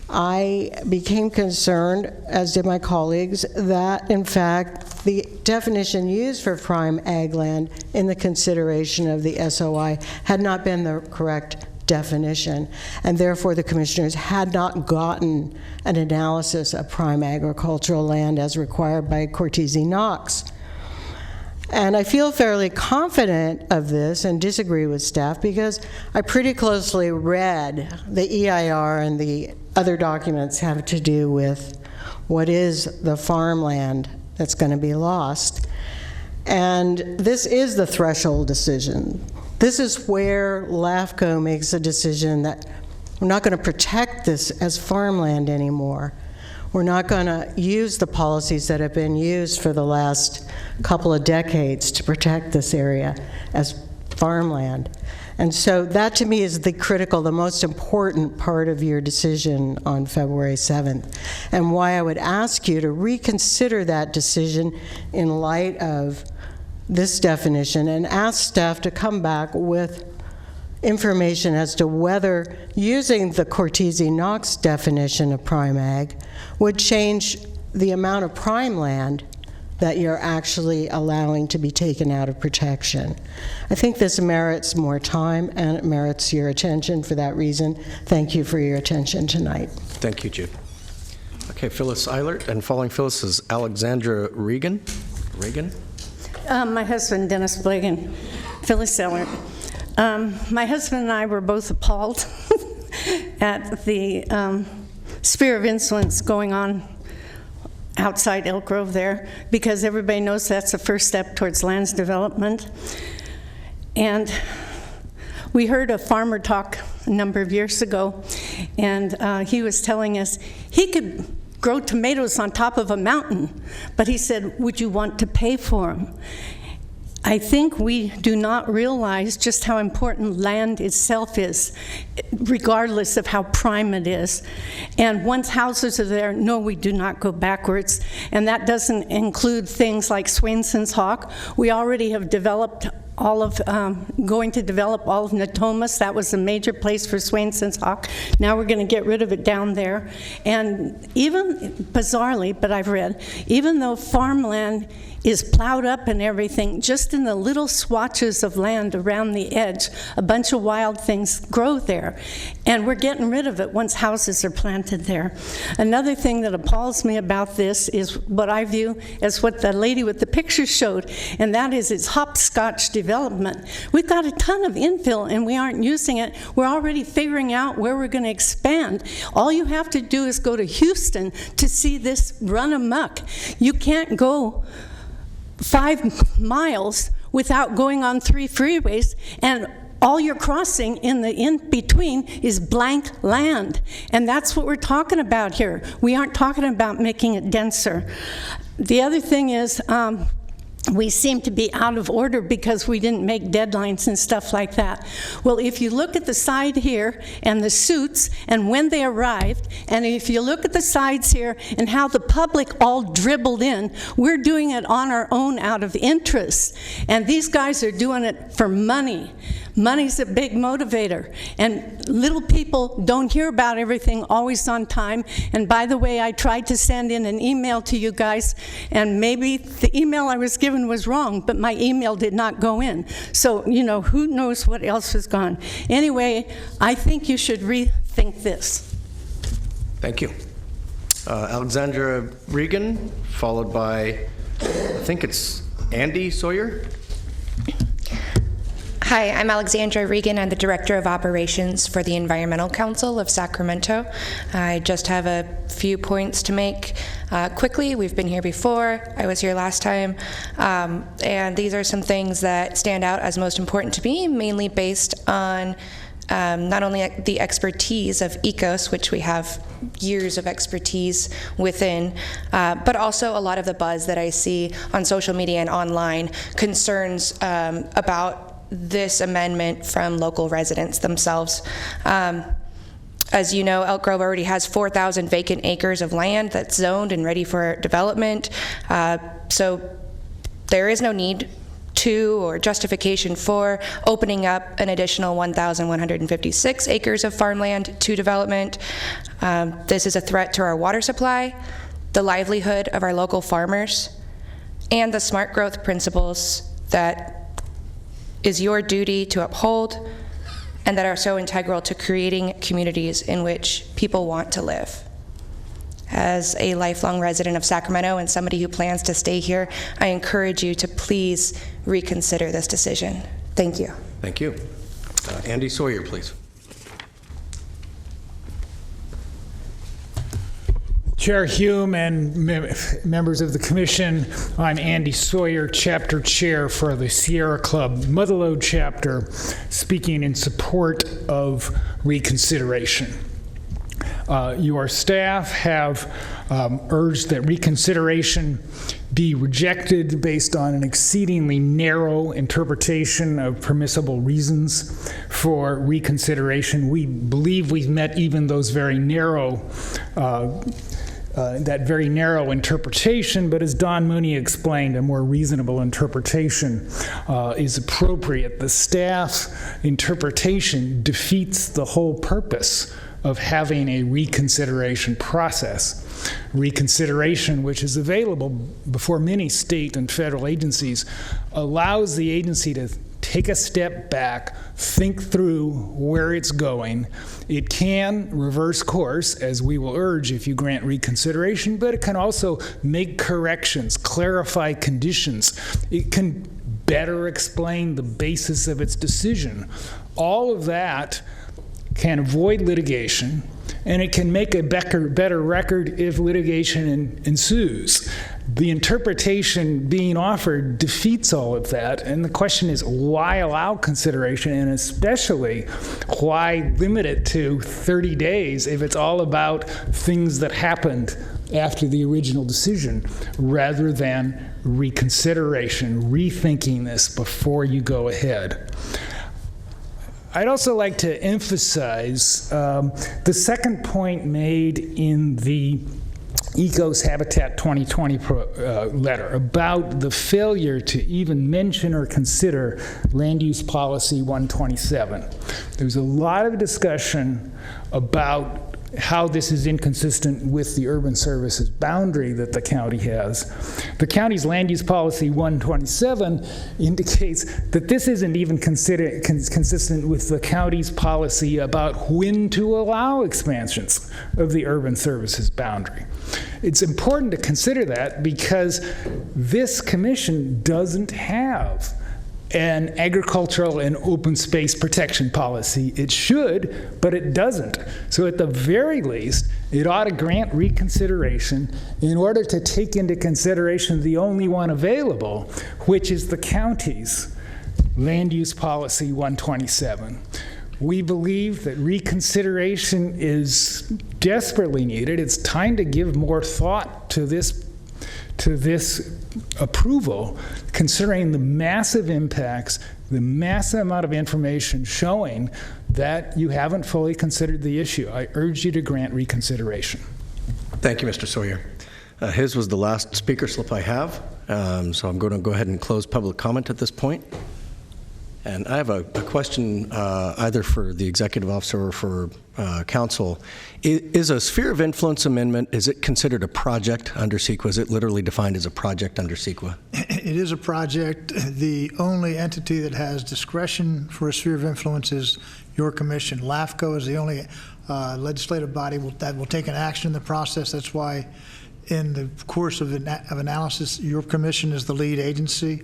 Speaker 18: I became concerned, as did my colleagues, that in fact the definition used for prime ag land in the consideration of the SOI had not been the correct definition, and therefore the commissioners had not gotten an analysis of prime agricultural land as required by Cortese-Knox. And I feel fairly confident of this and disagree with staff because I pretty closely read the EIR and the other documents have to do with what is the farmland that's going to be lost. And this is the threshold decision. This is where LAFCo makes a decision that we're not going to protect this as farmland anymore. We're not going to use the policies that have been used for the last couple of decades to protect this area as farmland. And so that to me is the most important part of your decision on February 7th, and why I would ask you to reconsider that decision in light of this definition and ask staff to come back with information as to whether using the Cortese-Knox definition of prime ag would change the amount of prime land that you're actually allowing to be taken out of protection. I think this merits more time and it merits your attention. For that reason, thank you for your attention tonight.
Speaker 1: Thank you, Jude. Okay, Phyllis Eilert, and following Phyllis is Alexandra Regan.
Speaker 19: My husband, Dennis Blagan, Phyllis Eilert. My husband and I were both appalled at the sphere of influence going on outside Elk Grove there, because everybody knows that's the first step towards lands development. And we heard a farmer talk a number of years ago, and he was telling us he could grow tomatoes on top of a mountain, but he said, would you want to pay for them? I think we do not realize just how important land itself is, regardless of how prime it is. And once houses are there, no, we do not go backwards. And that doesn't include things like Swainson's Hawk. We already have developed going to develop all of Natomas. That was a major place for Swainson's Hawk. Now we're going to get rid of it down there. And even, bizarrely, but I've read, even though farmland is plowed up and everything, just in the little swatches of land around the edge, a bunch of wild things grow there. And we're getting rid of it once houses are planted there. Another thing that appalls me about this is what I view as what the lady with the picture showed, and that is it's hopscotch development. We've got a ton of infill and we aren't using it. We're already figuring out where we're going to expand. All you have to do is go to Houston to see this run amok. You can't go 5 miles without going on 3 freeways, and all you're crossing in the in-between is blank land. And that's what we're talking about here. We aren't talking about making it denser. The other thing is, we seem to be out of order because we didn't make deadlines and stuff like that. Well, if you look at the side here and the suits and when they arrived, and if you look at the sides here and how the public all dribbled in, we're doing it on our own out of interest. And these guys are doing it for money. Money's a big motivator, and little people don't hear about everything always on time. And by the way, I tried to send in an email to you guys, and maybe the email I was given was wrong, but my email did not go in. So, you know, who knows what else has gone. Anyway, I think you should rethink this.
Speaker 1: Thank you. Alexandra Regan, followed by, I think it's Andy Sawyer.
Speaker 20: Hi, I'm Alexandra Regan. I'm the Director of Operations for the Environmental Council of Sacramento. I just have a few points to make quickly. We've been here before. I was here last time. And these are some things that stand out as most important to me, mainly based on not only the expertise of ECOS, which we have years of expertise within, but also a lot of the buzz that I see on social media and online, concerns about this amendment from local residents themselves. As you know, Elk Grove already has 4,000 vacant acres of land that's zoned and ready for development. So there is no need to or justification for opening up an additional 1,156 acres of farmland to development. This is a threat to our water supply, the livelihood of our local farmers, and the smart growth principles that is your duty to uphold and that are so integral to creating communities in which people want to live. as a lifelong resident of Sacramento and somebody who plans to stay here, I encourage you to please reconsider this decision. Thank you.
Speaker 1: Thank you. Andy Sawyer, please.
Speaker 21: Chair Hume and members of the Commission, I'm Andy Sawyer, Chapter Chair for the Sierra Club Motherlode Chapter, speaking in support of reconsideration. Your staff have urged that reconsideration be rejected based on an exceedingly narrow interpretation of permissible reasons for reconsideration. We believe we've met even those very narrow that very narrow interpretation, but as Don Mooney explained, a more reasonable interpretation is appropriate. The staff interpretation defeats the whole purpose of having a reconsideration process. Reconsideration, which is available before many state and federal agencies, allows the agency to take a step back, think through where it's going. It can reverse course, as we will urge if you grant reconsideration, but it can also make corrections, clarify conditions. It can better explain the basis of its decision. All of that can avoid litigation, and it can make a better record if litigation ensues. The interpretation being offered defeats all of that, and the question is, why allow consideration, and especially why limit it to 30 days if it's all about things that happened after the original decision, rather than reconsideration, rethinking this before you go ahead. I'd also like to emphasize the second point made in the ECOS Habitat 2020 letter about the failure to even mention or consider Land Use Policy 127. There's a lot of discussion about how this is inconsistent with the urban services boundary that the county has. The county's Land Use Policy 127 indicates that this isn't even consistent with the county's policy about when to allow expansions of the urban services boundary. It's important to consider that because this commission doesn't have an agricultural and open space protection policy. It should, but it doesn't. So at the very least, it ought to grant reconsideration in order to take into consideration the only one available, which is the county's Land Use Policy 127. We believe that reconsideration is desperately needed. It's time to give more thought to this approval, considering the massive impacts, the massive amount of information showing that you haven't fully considered the issue. I urge you to grant reconsideration.
Speaker 1: Thank you, Mr. Sawyer. His was the last speaker slip I have, so I'm going to go ahead and close public comment at this point. And I have a question either for the executive officer or for council. Is a sphere of influence amendment, is it considered a project under CEQA? Is it literally defined as a project under CEQA?
Speaker 2: It is a project. The only entity that has discretion for a sphere of influence is your commission. LAFCo is the only legislative body that will take an action in the process. That's why in the course of analysis, your commission is the lead agency.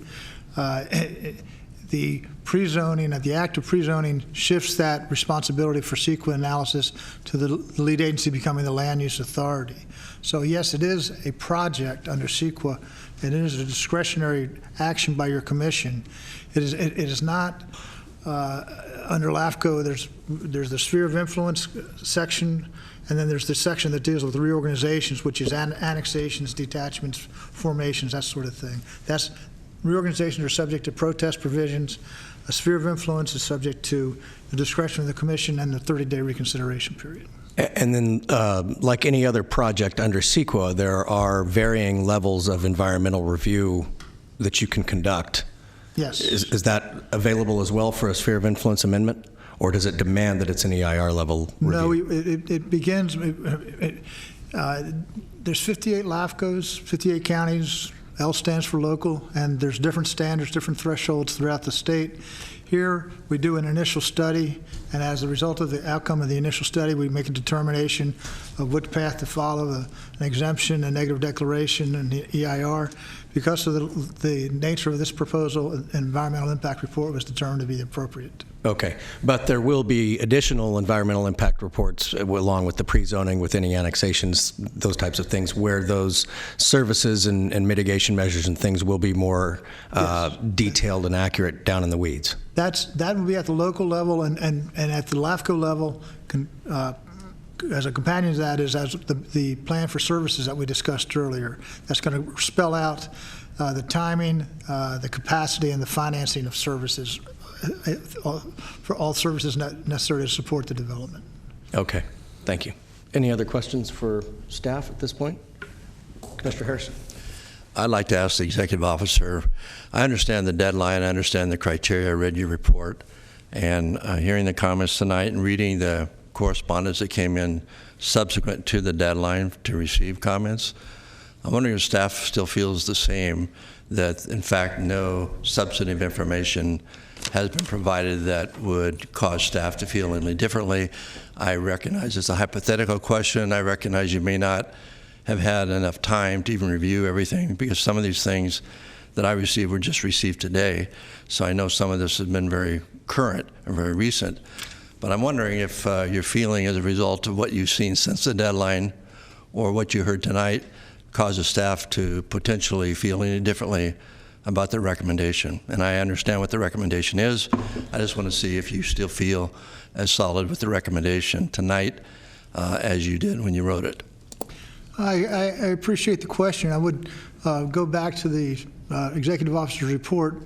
Speaker 2: The pre-zoning, the act of pre-zoning shifts that responsibility for CEQA analysis to the lead agency becoming the land use authority. So yes, it is a project under CEQA. It is a discretionary action by your commission. It is not under LAFCO. There's the sphere of influence section, and then there's the section that deals with reorganizations, which is annexations, detachments, formations, that sort of thing. Reorganizations are subject to protest provisions. A sphere of influence is subject to the discretion of the commission and the 30-day reconsideration period.
Speaker 1: And then, like any other project under CEQA, there are varying levels of environmental review that you can conduct.
Speaker 2: Yes.
Speaker 1: Is that available as well for a sphere of influence amendment? Or does it demand that it's an EIR level review?
Speaker 2: No, it begins, there's 58 LAFCos, 58 counties. L stands for local, and there's different standards, different thresholds throughout the state. Here, we do an initial study and as a result of the outcome of the initial study, we make a determination of which path to follow, an exemption, a negative declaration, and the EIR. Because of the nature of this proposal, an environmental impact report was determined to be appropriate.
Speaker 1: Okay, but there will be additional environmental impact reports along with the pre-zoning, with any annexations, those types of things, where those services and mitigation measures and things will be more detailed and accurate down in the weeds.
Speaker 2: That will be at the local level, and at the LAFCo level, as a companion to that is as the plan for services that we discussed earlier. That's going to spell out the timing, the capacity, and the financing of services for all services necessary to support the development.
Speaker 1: Okay, thank you. Any other questions for staff at this point? Commissioner Harrison.
Speaker 4: I'd like to ask the executive officer, I understand the deadline, I understand the criteria, I read your report, and hearing the comments tonight and reading the correspondence that came in subsequent to the deadline to receive comments, I'm wondering if staff still feels the same, that in fact no substantive information has been provided that would cause staff to feel any differently. I recognize it's a hypothetical question. I recognize you may not have had enough time to even review everything, because some of these things that I received were just received today. So I know some of this has been very current and very recent. But I'm wondering if your feeling as a result of what you've seen since the deadline or what you heard tonight causes staff to potentially feel any differently about the recommendation. And I understand what the recommendation is. I just want to see if you still feel as solid with the recommendation tonight as you did when you wrote it.
Speaker 2: I appreciate the question. I would go back to the executive officer's report,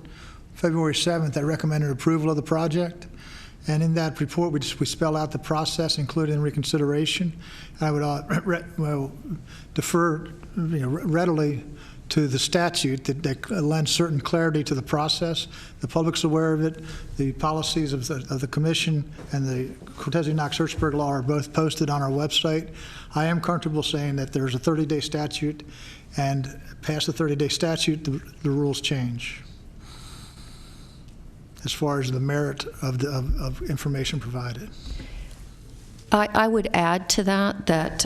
Speaker 2: February 7th, that recommended approval of the project. And in that report, we spell out the process, including reconsideration. I would defer readily to the statute that lends certain clarity to the process. The public's aware of it. The policies of the commission and the Cortese-Knox-Hertzberg law are both posted on our website. I am comfortable saying that there's a 30-day statute, and past the 30-day statute, the rules change as far as the merit of information provided.
Speaker 5: I would add to that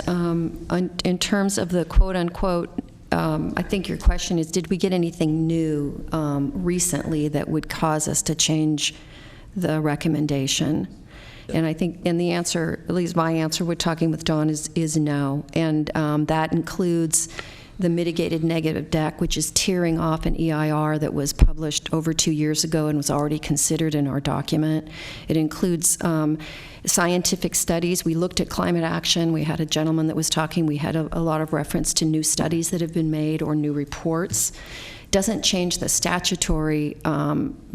Speaker 5: in terms of the quote-unquote, I think your question is, did we get anything new recently that would cause us to change the recommendation? And I think, and the answer, at least my answer, we're talking with Dawn, is no. And that includes the mitigated negative deck, which is tearing off an EIR that was published over 2 years ago and was already considered in our document. It includes scientific studies. We looked at climate action. We had a gentleman that was talking. We had a lot of reference to new studies that have been made or new reports. Doesn't change the statutory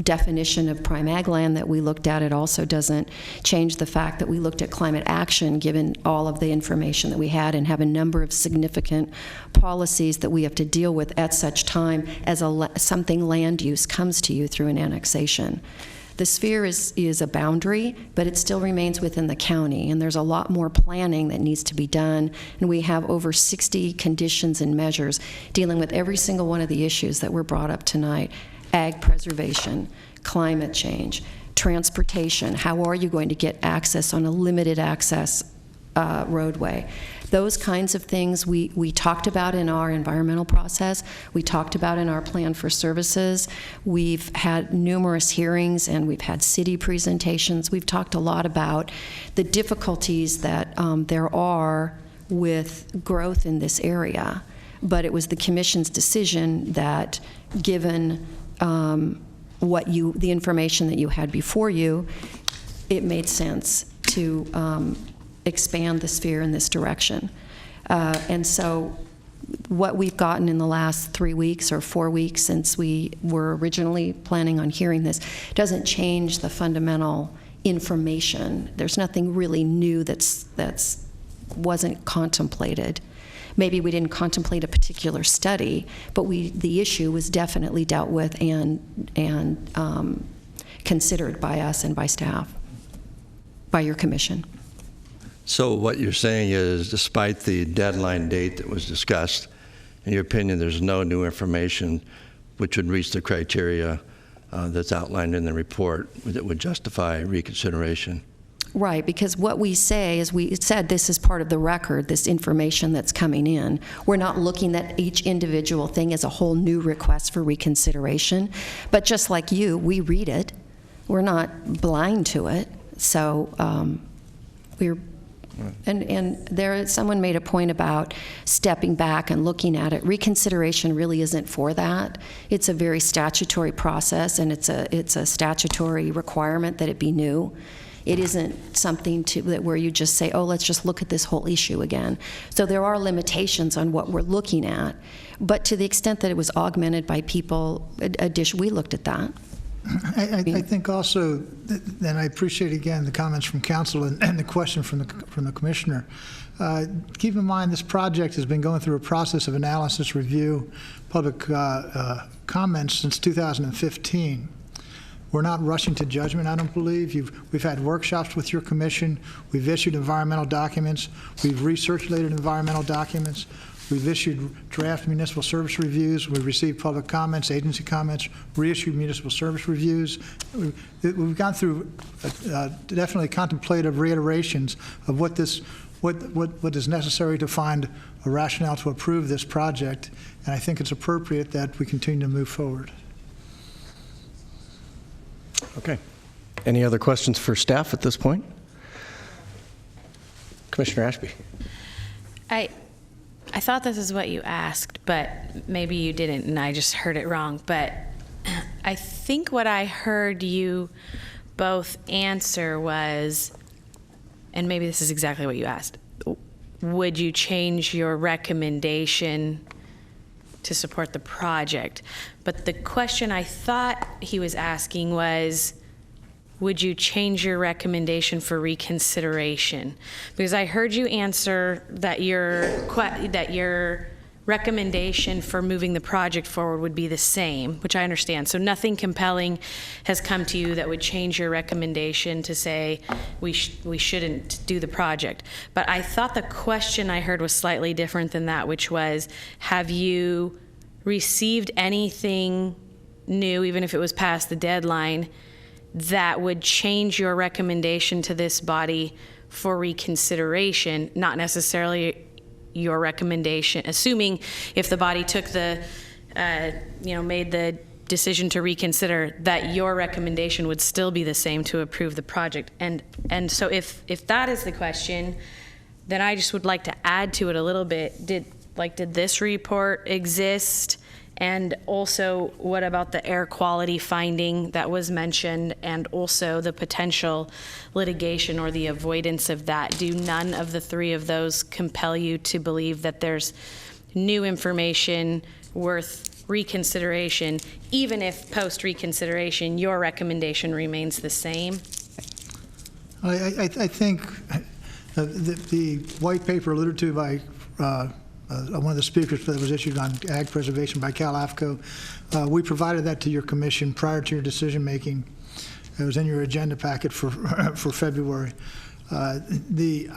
Speaker 5: definition of prime ag land that we looked at. It also doesn't change the fact that we looked at climate action given all of the information that we had, and have a number of significant policies that we have to deal with at such time as something land use comes to you through an annexation. The sphere is a boundary, but it still remains within the county, and there's a lot more planning that needs to be done, and we have over 60 conditions and measures dealing with every single one of the issues that were brought up tonight: ag preservation, climate change, transportation. How are you going to get access on a limited access roadway? Those kinds of things we talked about in our environmental process. We talked about in our plan for services. We've had numerous hearings and we've had city presentations. We've talked a lot about the difficulties that there are with growth in this area. But it was the Commission's decision that, given the information that you had before you, it made sense to expand the sphere in this direction. And so what we've gotten in the last 3 weeks or 4 weeks since we were originally planning on hearing this doesn't change the fundamental information. There's nothing really new that's wasn't contemplated. Maybe we didn't contemplate a particular study, but the issue was definitely dealt with and considered by us and by staff, by your commission.
Speaker 4: So what you're saying is, despite the deadline date that was discussed, in your opinion, there's no new information which would reach the criteria that's outlined in the report that would justify reconsideration?
Speaker 5: Right, because what we say is we said this is part of the record, this information that's coming in. We're not looking at each individual thing as a whole new request for reconsideration. But just like you, we read it. We're not blind to it. So someone made a point about stepping back and looking at it. Reconsideration really isn't for that. It's a very statutory process, and it's a statutory requirement that it be new. It isn't something where you just say, oh, let's just look at this whole issue again. So there are limitations on what we're looking at. But to the extent that it was augmented by people, we looked at that.
Speaker 2: I think also, and I appreciate again the comments from council and the question from the commissioner. Keep in mind this project has been going through a process of analysis, review, public comments since 2015. We're not rushing to judgment, I don't believe. We've had workshops with your commission. We've issued environmental documents. We've recirculated environmental documents. We've issued draft municipal service reviews. We've received public comments, agency comments, reissued municipal service reviews. We've gone through definitely contemplative reiterations of what is necessary to find a rationale to approve this project. And I think it's appropriate that we continue to move forward.
Speaker 1: Okay. Any other questions for staff at this point? Commissioner Ashby.
Speaker 10: I thought this is what you asked, but maybe you didn't, and I just heard it wrong. But I think what I heard you both answer was, and maybe this is exactly what you asked, would you change your recommendation to support the project? But the question I thought he was asking was, would you change your recommendation for reconsideration? Because I heard you answer that your recommendation for moving the project forward would be the same, which I understand. So nothing compelling has come to you that would change your recommendation to say we shouldn't do the project. But I thought the question I heard was slightly different than that, which was, have you received anything new, even if it was past the deadline, that would change your recommendation to this body for reconsideration, not necessarily your recommendation, assuming if the body took the, made the decision to reconsider, that your recommendation would still be the same to approve the project. And so if that is the question, then I just would like to add to it a little bit. Did this report exist? And also, what about the air quality finding that was mentioned, and also the potential litigation or the avoidance of that? Do none of the three of those compel you to believe that there's new information worth reconsideration, even if post-reconsideration your recommendation remains the same?
Speaker 2: I think the white paper alluded to by one of the speakers that was issued on ag preservation by LAFCo, we provided that to your commission prior to your decision making. It was in your agenda packet for February. As the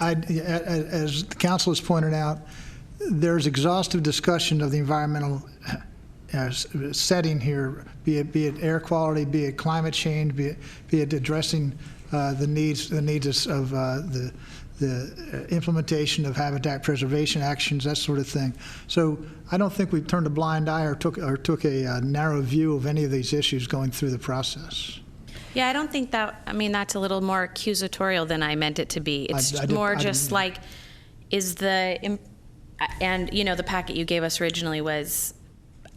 Speaker 2: council has pointed out, there's exhaustive discussion of the environmental setting here, be it air quality, be it climate change, be it addressing the needs of the implementation of habitat preservation actions, that sort of thing. So I don't think we turned a blind eye or took a narrow view of any of these issues going through the process.
Speaker 10: Yeah, I don't think that, that's a little more accusatorial than I meant it to be. It's the packet you gave us originally was,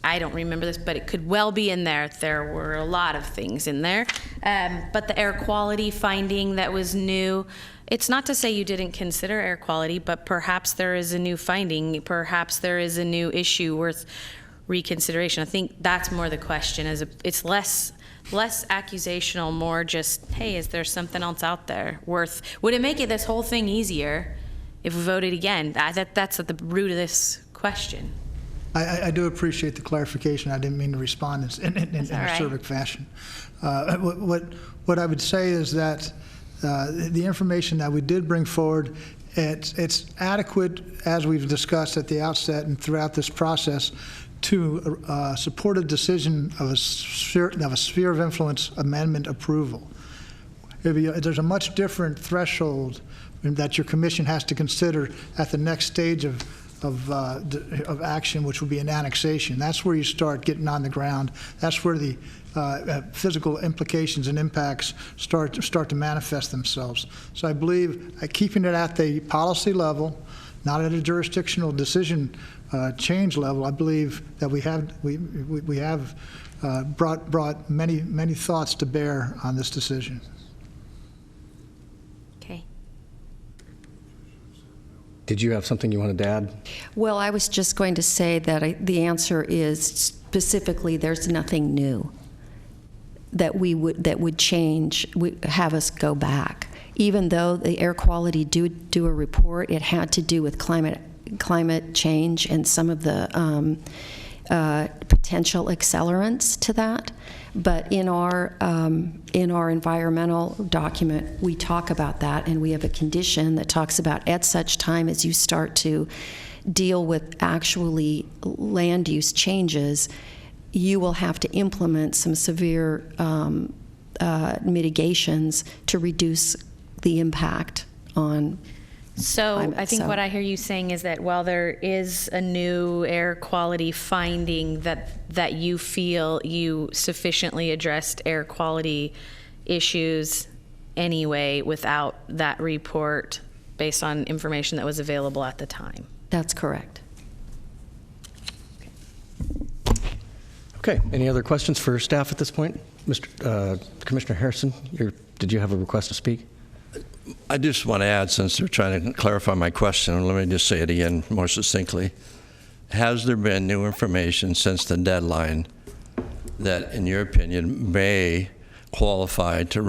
Speaker 10: I don't remember this, but it could well be in there. There were a lot of things in there. But the air quality finding that was new, it's not to say you didn't consider air quality, but perhaps there is a new finding, perhaps there is a new issue worth reconsideration. I think that's more the question. It's less accusational, more just, hey, is there something else out there would it make this whole thing easier if we voted again? That's at the root of this question.
Speaker 2: I do appreciate the clarification. I didn't mean to respond in a acerbic fashion. What I would say is that the information that we did bring forward, it's adequate, as we've discussed at the outset and throughout this process, to support a decision of a sphere of influence amendment approval. there's a much different threshold that your commission has to consider at the next stage of action, which would be an annexation. That's where you start getting on the ground. That's where the physical implications and impacts start to manifest themselves. So I believe keeping it at the policy level, not at a jurisdictional decision change level, I believe that we have brought many thoughts to bear on this decision.
Speaker 10: Okay.
Speaker 1: Did you have something you wanted to add?
Speaker 5: Well, I was just going to say that the answer is specifically there's nothing new that would change, have us go back. Even though the air quality do a report, it had to do with climate change and some of the potential accelerants to that. But in our environmental document, we talk about that, and we have a condition that talks about at such time as you start to deal with actually land use changes, you will have to implement some severe mitigations to reduce the impact on
Speaker 10: So
Speaker 5: climate.
Speaker 10: I think what I hear you saying is that while there is a new air quality finding that you feel you sufficiently addressed air quality issues anyway without that report based on information that was available at the time.
Speaker 5: That's correct.
Speaker 1: Okay, any other questions for staff at this point? Commissioner Harrison, did you have a request to speak?
Speaker 4: I just want to add, since they're trying to clarify my question, let me just say it again more succinctly. Has there been new information since the deadline that, in your opinion, may qualify to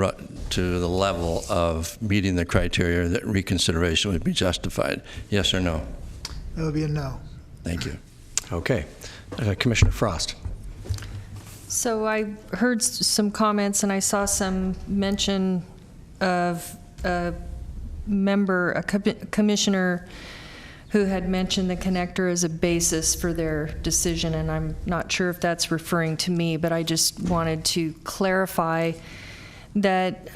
Speaker 4: the level of meeting the criteria that reconsideration would be justified? Yes or no?
Speaker 2: That would be a no.
Speaker 4: Thank you.
Speaker 1: Okay. Commissioner Frost.
Speaker 3: So I heard some comments and I saw some mention of a commissioner who had mentioned the connector as a basis for their decision, and I'm not sure if that's referring to me, but I just wanted to clarify that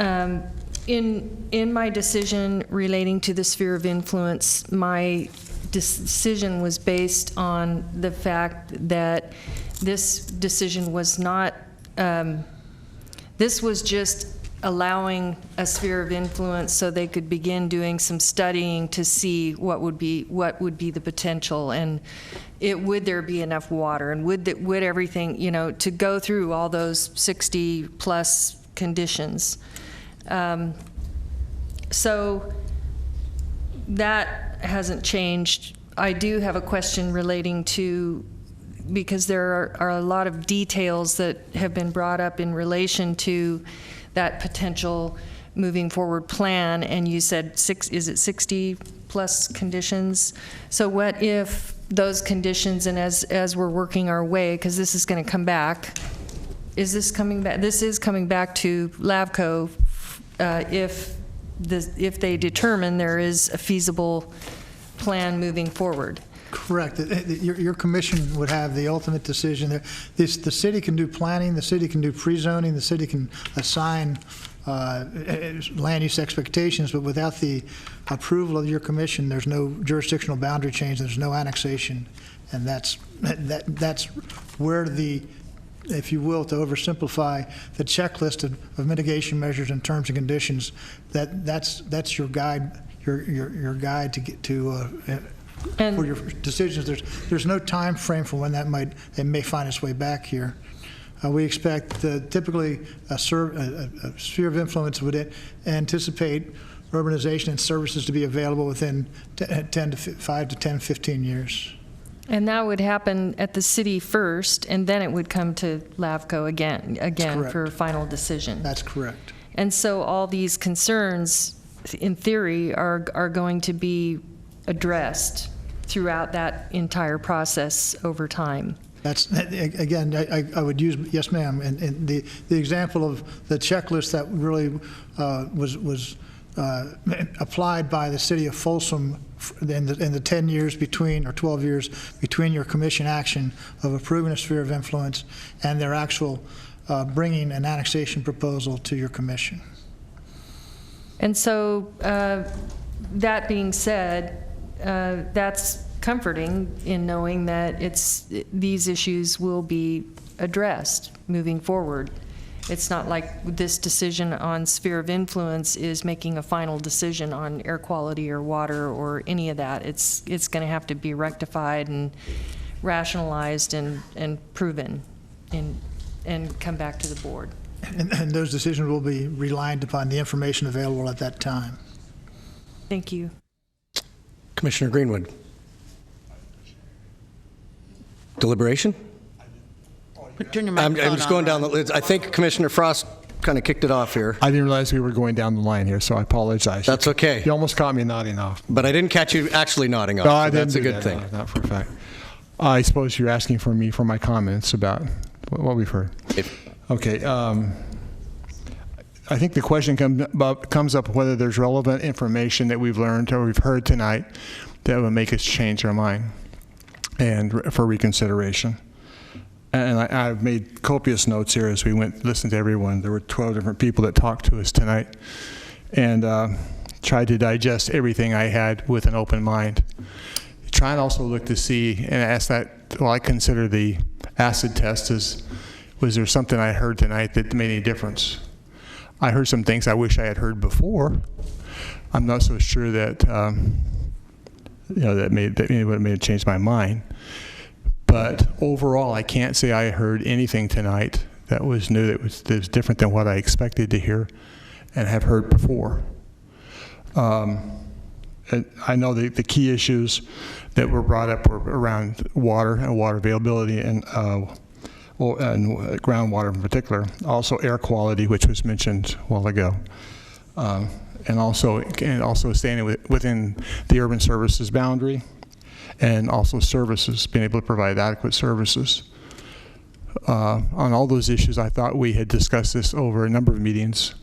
Speaker 3: in my decision relating to the sphere of influence, my decision was based on the fact that this decision was not, this was just allowing a sphere of influence so they could begin doing some studying to see what would be the potential, and would there be enough water, and would everything, to go through all those 60 plus conditions. So that hasn't changed. I do have a question relating to, because there are a lot of details that have been brought up in relation to that potential moving forward plan, and you said 60 plus conditions? So what if those conditions, and as we're working our way, because this is going to come back, this is coming back to LAFCo if they determine there is a feasible plan moving forward?
Speaker 2: Correct. Your commission would have the ultimate decision. The city can do planning, the city can do pre-zoning, the city can assign land use expectations, but without the approval of your commission, there's no jurisdictional boundary change, there's no annexation, and that's where if you will, to oversimplify the checklist of mitigation measures and terms and conditions, that's your guide, your guide to get to. For your decisions, there's no time frame for when it may find its way back here. We expect typically a sphere of influence would anticipate urbanization and services to be available within 5 to 10, 15 years.
Speaker 3: And that would happen at the city first, and then it would come to LAFCo again for a final decision.
Speaker 2: That's correct.
Speaker 3: And so all these concerns, in theory, are going to be addressed throughout that entire process over time.
Speaker 2: That's, again, I would use, yes ma'am, and the example of the checklist that really was applied by the city of Folsom in the 10 years between, or 12 years between your commission action of approving a sphere of influence and their actual bringing an annexation proposal to your commission.
Speaker 3: And so, that being said, that's comforting in knowing that these issues will be addressed moving forward. It's not like this decision on sphere of influence is making a final decision on air quality or water or any of that. It's going to have to be rectified and rationalized and proven and come back to the board.
Speaker 2: And those decisions will be reliant upon the information available at that time.
Speaker 3: Thank you.
Speaker 1: Commissioner Greenwood. Deliberation?
Speaker 6: Turn your
Speaker 1: I'm
Speaker 6: microphone
Speaker 1: just going down the list. I think Commissioner Frost kind of kicked it off here.
Speaker 22: I didn't realize we were going down the line here, so I apologize.
Speaker 1: That's okay.
Speaker 22: You almost caught me nodding off.
Speaker 1: But I didn't catch you actually nodding off.
Speaker 22: No,
Speaker 1: So
Speaker 22: I didn't
Speaker 1: that's a
Speaker 22: do
Speaker 1: good
Speaker 22: that,
Speaker 1: thing.
Speaker 22: no, not for a fact. I suppose you're asking for me for my comments about what we've heard. Okay. I think the question comes up whether there's relevant information that we've learned or we've heard tonight that would make us change our mind and for reconsideration. And I've made copious notes here as we listened to everyone. There were 12 different people that talked to us tonight, and tried to digest everything I had with an open mind. Try and also look to see and ask that, well, I consider the acid test was there something I heard tonight that made any difference? I heard some things I wish I had heard before. I'm not so sure that, that would have changed my mind. But overall, I can't say I heard anything tonight that was new, that was different than what I expected to hear and have heard before. And I know the key issues that were brought up were around water and water availability and groundwater in particular. Also air quality, which was mentioned a while ago. And also staying within the urban services boundary. And also services, being able to provide adequate services. On all those issues, I thought we had discussed this over a number of meetings.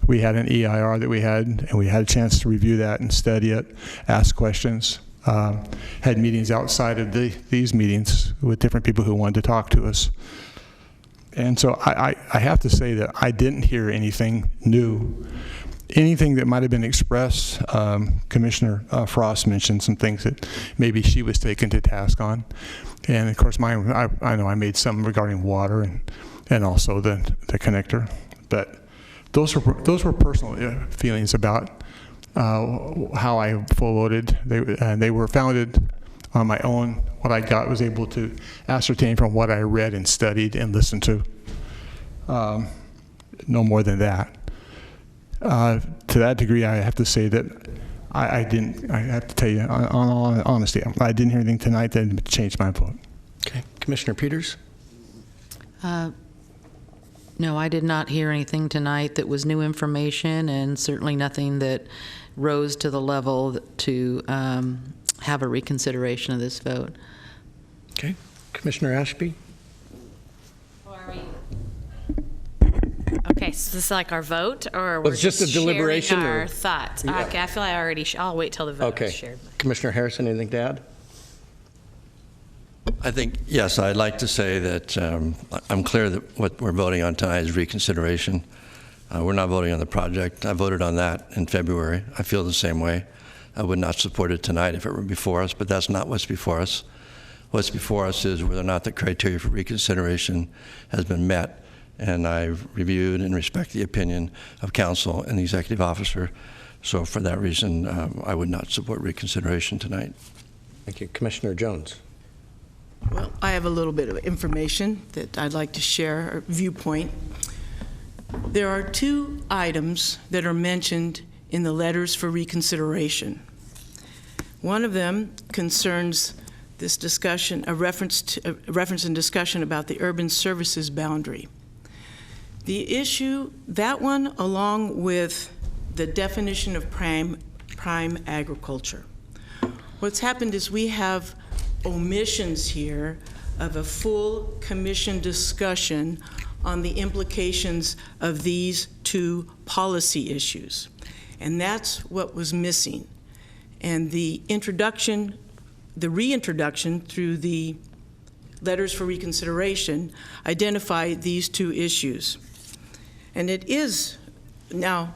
Speaker 22: We had an EIR that we had, and we had a chance to review that and study it, ask questions. Had meetings outside of these meetings with different people who wanted to talk to us. And so I have to say that I didn't hear anything new. Anything that might have been expressed, Commissioner Frost mentioned some things that maybe she was taken to task on. And of course, I know I made some regarding water and also the connector. But those were personal feelings about how I voted. They were founded on my own. What I was able to ascertain from what I read and studied and listened to. No more than that. To that degree, I have to say that I have to tell you, on all honesty, I didn't hear anything tonight that changed my vote.
Speaker 1: Okay. Commissioner Peters?
Speaker 6: No, I did not hear anything tonight that was new information, and certainly nothing that rose to the level to have a reconsideration of this vote.
Speaker 1: Okay. Commissioner Ashby?
Speaker 10: Okay, so this is like our vote, or
Speaker 1: Well,
Speaker 10: we're
Speaker 1: it's just a deliberation,
Speaker 10: sharing
Speaker 1: or-
Speaker 10: our thoughts?
Speaker 1: Yeah.
Speaker 10: Okay, I feel like I already. I'll wait till the vote
Speaker 1: Okay.
Speaker 10: is shared.
Speaker 1: Commissioner Harrison, anything to add?
Speaker 4: I think, yes, I'd like to say that I'm clear that what we're voting on tonight is reconsideration. We're not voting on the project. I voted on that in February. I feel the same way. I would not support it tonight if it were before us, but that's not what's before us. What's before us is whether or not the criteria for reconsideration has been met. And I've reviewed and respect the opinion of council and the executive officer. So for that reason, I would not support reconsideration tonight.
Speaker 1: Thank you. Commissioner Jones?
Speaker 23: Well, I have a little bit of information that I'd like to share, or viewpoint. There are two items that are mentioned in the letters for reconsideration. One of them concerns this discussion, a reference and discussion about the urban services boundary. The issue, that one, along with the definition of prime agriculture. What's happened is we have omissions here of a full commission discussion on the implications of these two policy issues. And that's what was missing. And the reintroduction through the letters for reconsideration identify these two issues. And it is now,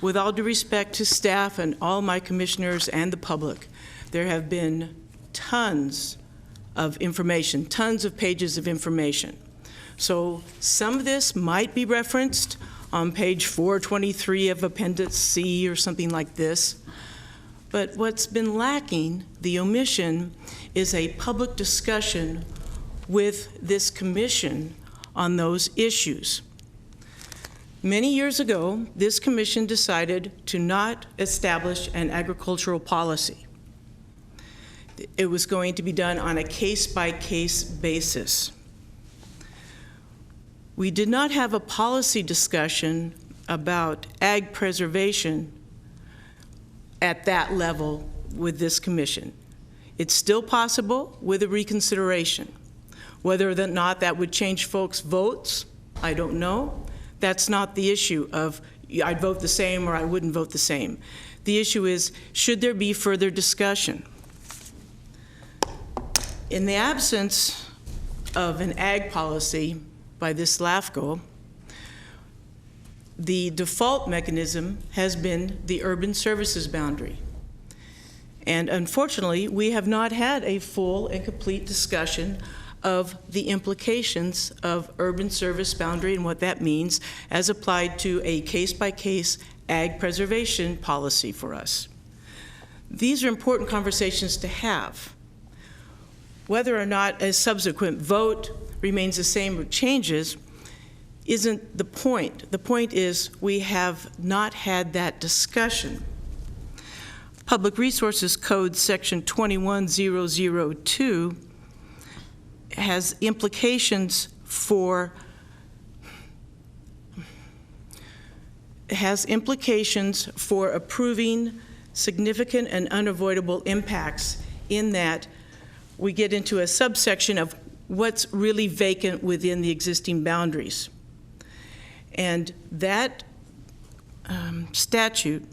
Speaker 23: With all due respect to staff and all my commissioners and the public, there have been tons of information, tons of pages of information. So some of this might be referenced on page 423 of Appendix C or something like this. But what's been lacking, the omission, is a public discussion with this commission on those issues. Many years ago, this commission decided to not establish an agricultural policy. It was going to be done on a case-by-case basis. We did not have a policy discussion about ag preservation at that level with this commission. It's still possible with a reconsideration. Whether or not that would change folks' votes, I don't know. That's not the issue of I'd vote the same or I wouldn't vote the same. The issue is, should there be further discussion? In the absence of an ag policy by this LAFCo, the default mechanism has been the urban services boundary. And unfortunately, we have not had a full and complete discussion of the implications of urban service boundary and what that means as applied to a case-by-case ag preservation policy for us. These are important conversations to have. Whether or not a subsequent vote remains the same or changes isn't the point. The point is we have not had that discussion. Public Resources Code Section 21002 has implications for approving significant and unavoidable impacts, in that we get into a subsection of what's really vacant within the existing boundaries. And that statute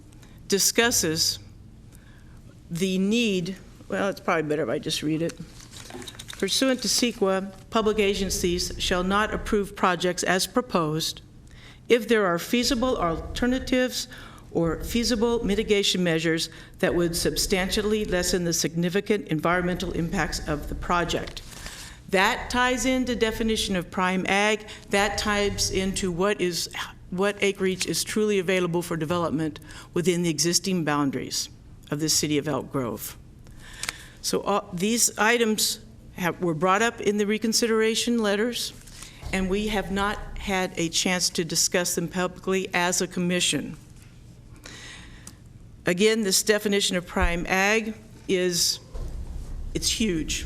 Speaker 23: discusses the need, well, it's probably better if I just read it. Pursuant to CEQA, public agencies shall not approve projects as proposed if there are feasible alternatives or feasible mitigation measures that would substantially lessen the significant environmental impacts of the project. That ties into definition of prime ag. That ties into what acreage is truly available for development within the existing boundaries of the city of Elk Grove. So these items were brought up in the reconsideration letters, and we have not had a chance to discuss them publicly as a commission. Again, this definition of prime ag it's huge,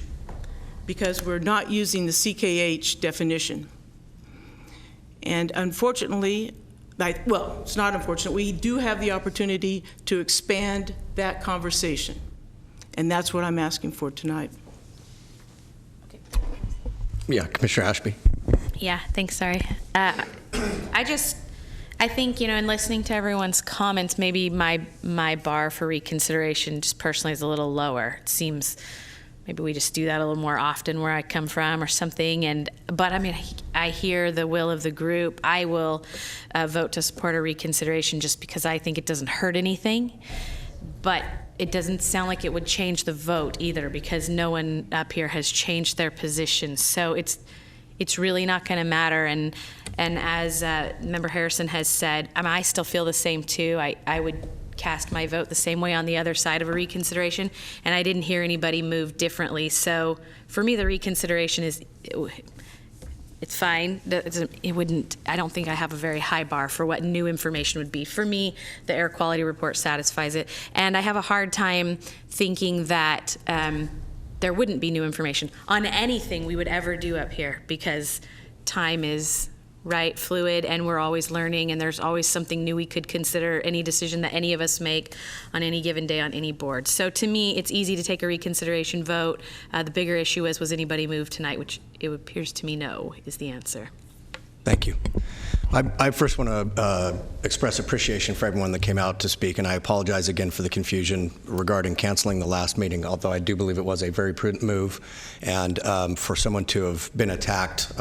Speaker 23: because we're not using the CKH definition. And unfortunately, well, it's not unfortunate, we do have the opportunity to expand that conversation. And that's what I'm asking for tonight.
Speaker 1: Yeah, Commissioner Ashby.
Speaker 10: Yeah, thanks, sorry. I think, in listening to everyone's comments, maybe my bar for reconsideration just personally is a little lower. It seems maybe we just do that a little more often where I come from or something. But I mean, I hear the will of the group. I will vote to support a reconsideration just because I think it doesn't hurt anything. But it doesn't sound like it would change the vote either, because no one up here has changed their position. So it's really not going to matter. And as Member Harrison has said, I still feel the same too. I would cast my vote the same way on the other side of a reconsideration, and I didn't hear anybody move differently. So for me, the reconsideration it's fine. I don't think I have a very high bar for what new information would be. For me, the air quality report satisfies it. And I have a hard time thinking that there wouldn't be new information on anything we would ever do up here, because time is fluid, and we're always learning, and there's always something new we could consider any decision that any of us make on any given day on any board. So to me, it's easy to take a reconsideration vote. The bigger issue was anybody moved tonight, which it appears to me no is the answer.
Speaker 1: Thank you. I first want to express appreciation for everyone that came out to speak, and I apologize again for the confusion regarding canceling the last meeting, although I do believe it was a very prudent move, and for someone to have been attacked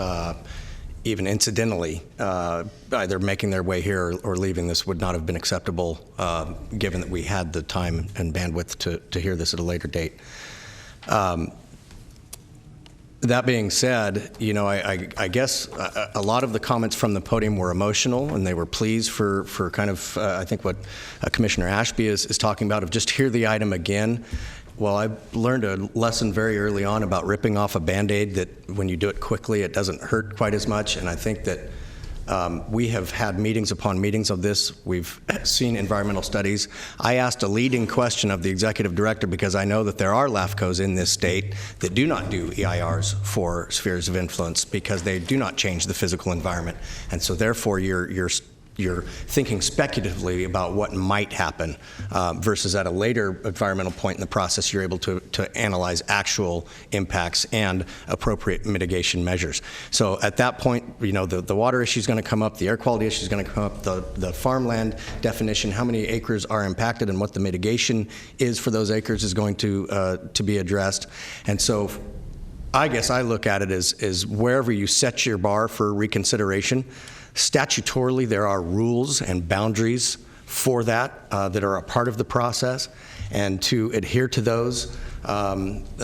Speaker 1: even incidentally, either making their way here or leaving this would not have been acceptable, given that we had the time and bandwidth to hear this at a later date. That being said, I guess a lot of the comments from the podium were emotional, and they were pleas for kind of, I think what Commissioner Ashby is talking about, of just hear the item again. Well, I learned a lesson very early on about ripping off a Band-Aid, that when you do it quickly, it doesn't hurt quite as much. And I think that we have had meetings upon meetings of this. We've seen environmental studies. I asked a leading question of the executive director because I know that there are LAFCos in this state that do not do EIRs for spheres of influence because they do not change the physical environment. And so therefore you're thinking speculatively about what might happen versus at a later environmental point in the process, you're able to analyze actual impacts and appropriate mitigation measures. So at that point, the water issue is going to come up, the air quality issue is going to come up, the farmland definition, how many acres are impacted and what the mitigation is for those acres is going to be addressed. And so I guess I look at it as wherever you set your bar for reconsideration, statutorily, there are rules and boundaries for that that are a part of the process, and to adhere to those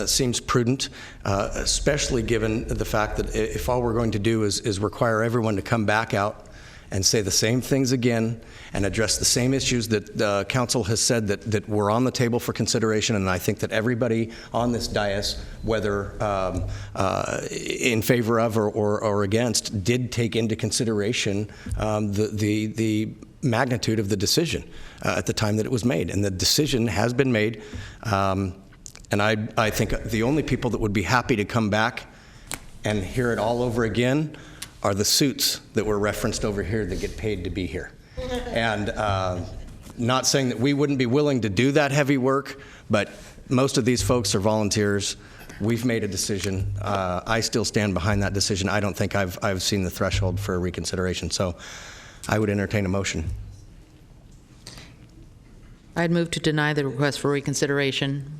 Speaker 1: seems prudent, especially given the fact that if all we're going to do is require everyone to come back out and say the same things again and address the same issues that the council has said that were on the table for consideration. And I think that everybody on this dais, whether in favor of or against, did take into consideration the magnitude of the decision at the time that it was made. And the decision has been made. And I think the only people that would be happy to come back and hear it all over again are the suits that were referenced over here that get paid to be here. And not saying that we wouldn't be willing to do that heavy work, but most of these folks are volunteers. We've made a decision. I still stand behind that decision. I don't think I've seen the threshold for reconsideration, so I would entertain a motion.
Speaker 6: I'd move to deny the request for reconsideration.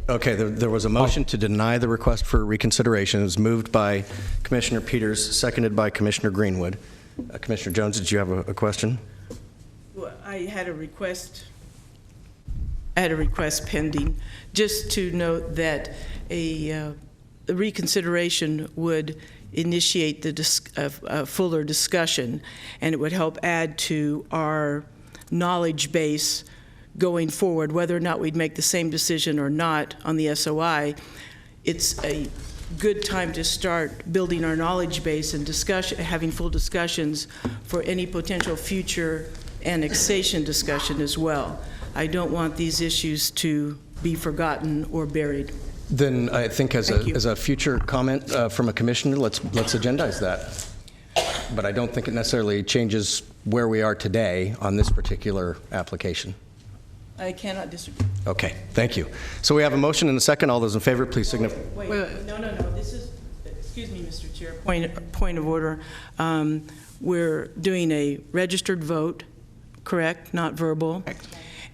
Speaker 1: Okay, there was a motion to deny the request for reconsideration. It was moved by Commissioner Peters, seconded by Commissioner Greenwood. Commissioner Jones, did you have a question?
Speaker 23: Well, I had a request pending, just to note that a reconsideration would initiate a fuller discussion, and it would help add to our knowledge base going forward, whether or not we'd make the same decision or not on the SOI. It's a good time to start building our knowledge base and having full discussions for any potential future annexation discussion as well. I don't want these issues to be forgotten or buried.
Speaker 1: Then I think as a future comment from a commissioner, let's agendize that. But I don't think it necessarily changes where we are today on this particular application.
Speaker 23: I cannot disagree.
Speaker 1: Okay, thank you. So we have a motion and a second. All those in favor, please signify.
Speaker 23: Wait, no. This is, excuse me, Mr. Chair, point of order. We're doing a registered vote, correct? Not verbal. Correct.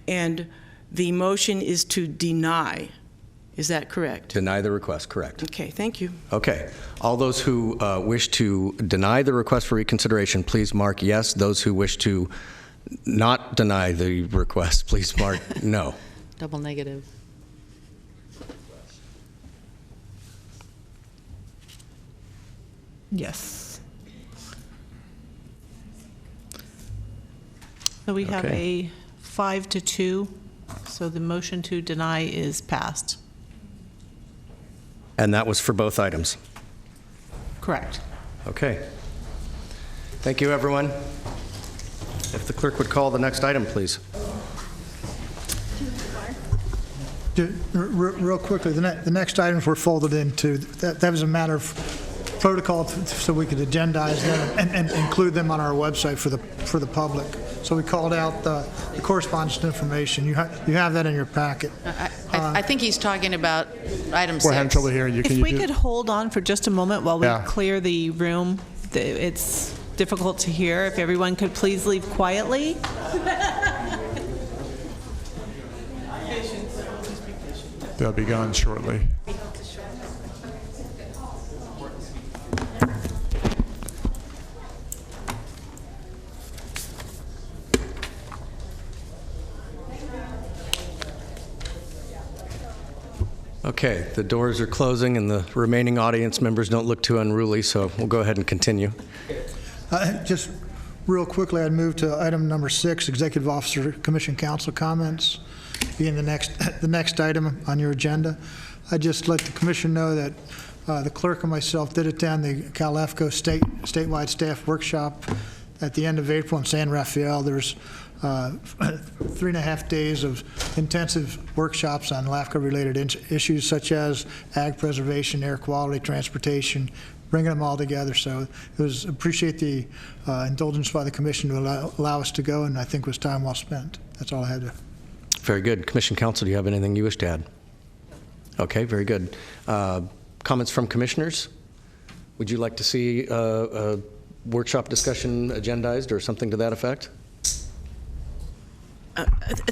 Speaker 23: And the motion is to deny. Is that correct?
Speaker 1: Deny the request, correct.
Speaker 23: Okay, thank you.
Speaker 1: Okay. All those who wish to deny the request for reconsideration, please mark yes. Those who wish to not deny the request, please mark no.
Speaker 6: Double negative.
Speaker 7: Yes. So we have a 5-2, so the motion to deny is passed.
Speaker 1: And that was for both items?
Speaker 7: Correct.
Speaker 1: Okay. Thank you, everyone. If the clerk would call the next item, please.
Speaker 2: Real quickly, the next items were folded into, that was a matter of protocol so we could agendize them and include them on our website for the public. So we called out the correspondence information. You have that in your packet.
Speaker 6: I think he's talking about item 6.
Speaker 22: We're having trouble hearing you.
Speaker 7: If we could hold on for just a moment while we clear the room, it's difficult to hear. If everyone could please leave quietly.
Speaker 22: They'll be gone shortly.
Speaker 1: Okay, the doors are closing and the remaining audience members don't look too unruly, so we'll go ahead and continue.
Speaker 2: Just real quickly, I'd move to item number 6, Executive Officer Commission Council comments, being the next item on your agenda. I'd just let the Commission know that the clerk and myself did attend the LAFCo statewide staff workshop at the end of April in San Rafael. There's 3.5 days of intensive workshops on LAFCO-related issues such as ag preservation, air quality, transportation, bringing them all together. So it was appreciate the indulgence by the Commission to allow us to go, and I think it was time well spent. That's all I had to.
Speaker 1: Very good. Commission Counsel, do you have anything you wish to add? Okay, very good. Comments from commissioners? Would you like to see a workshop discussion agendized or something to that effect?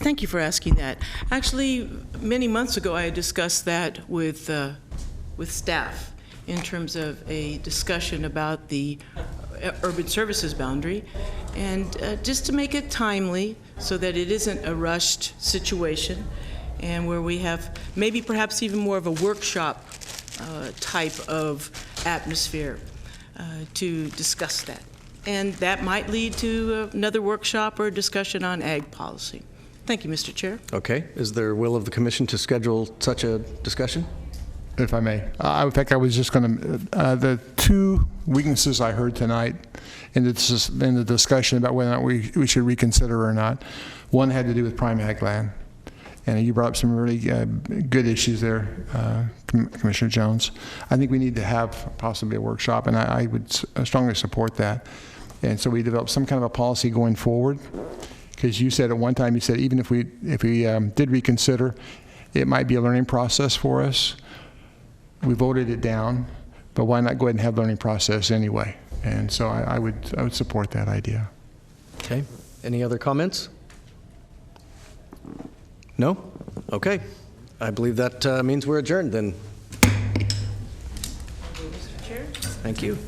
Speaker 23: Thank you for asking that. Actually, many months ago, I had discussed that with staff in terms of a discussion about the urban services boundary, and just to make it timely so that it isn't a rushed situation, and where we have maybe perhaps even more of a workshop type of atmosphere to discuss that. And that might lead to another workshop or discussion on ag policy. Thank you, Mr. Chair.
Speaker 1: Okay. Is there will of the Commission to schedule such a discussion?
Speaker 22: If I may. In fact, I was just going to, the two weaknesses I heard tonight in the discussion about whether or not we should reconsider or not, one had to do with prime ag land. And you brought up some really good issues there, Commissioner Jones. I think we need to have possibly a workshop, and I would strongly support that. And so we developed some kind of a policy going forward, because you said at one time, you said even if we did reconsider, it might be a learning process for us. We voted it down, but why not go ahead and have learning process anyway? And so I would support that idea.
Speaker 1: Okay. Any other comments? No? Okay. I believe that means we're adjourned then.
Speaker 23: Mr. Chair?
Speaker 1: Thank you.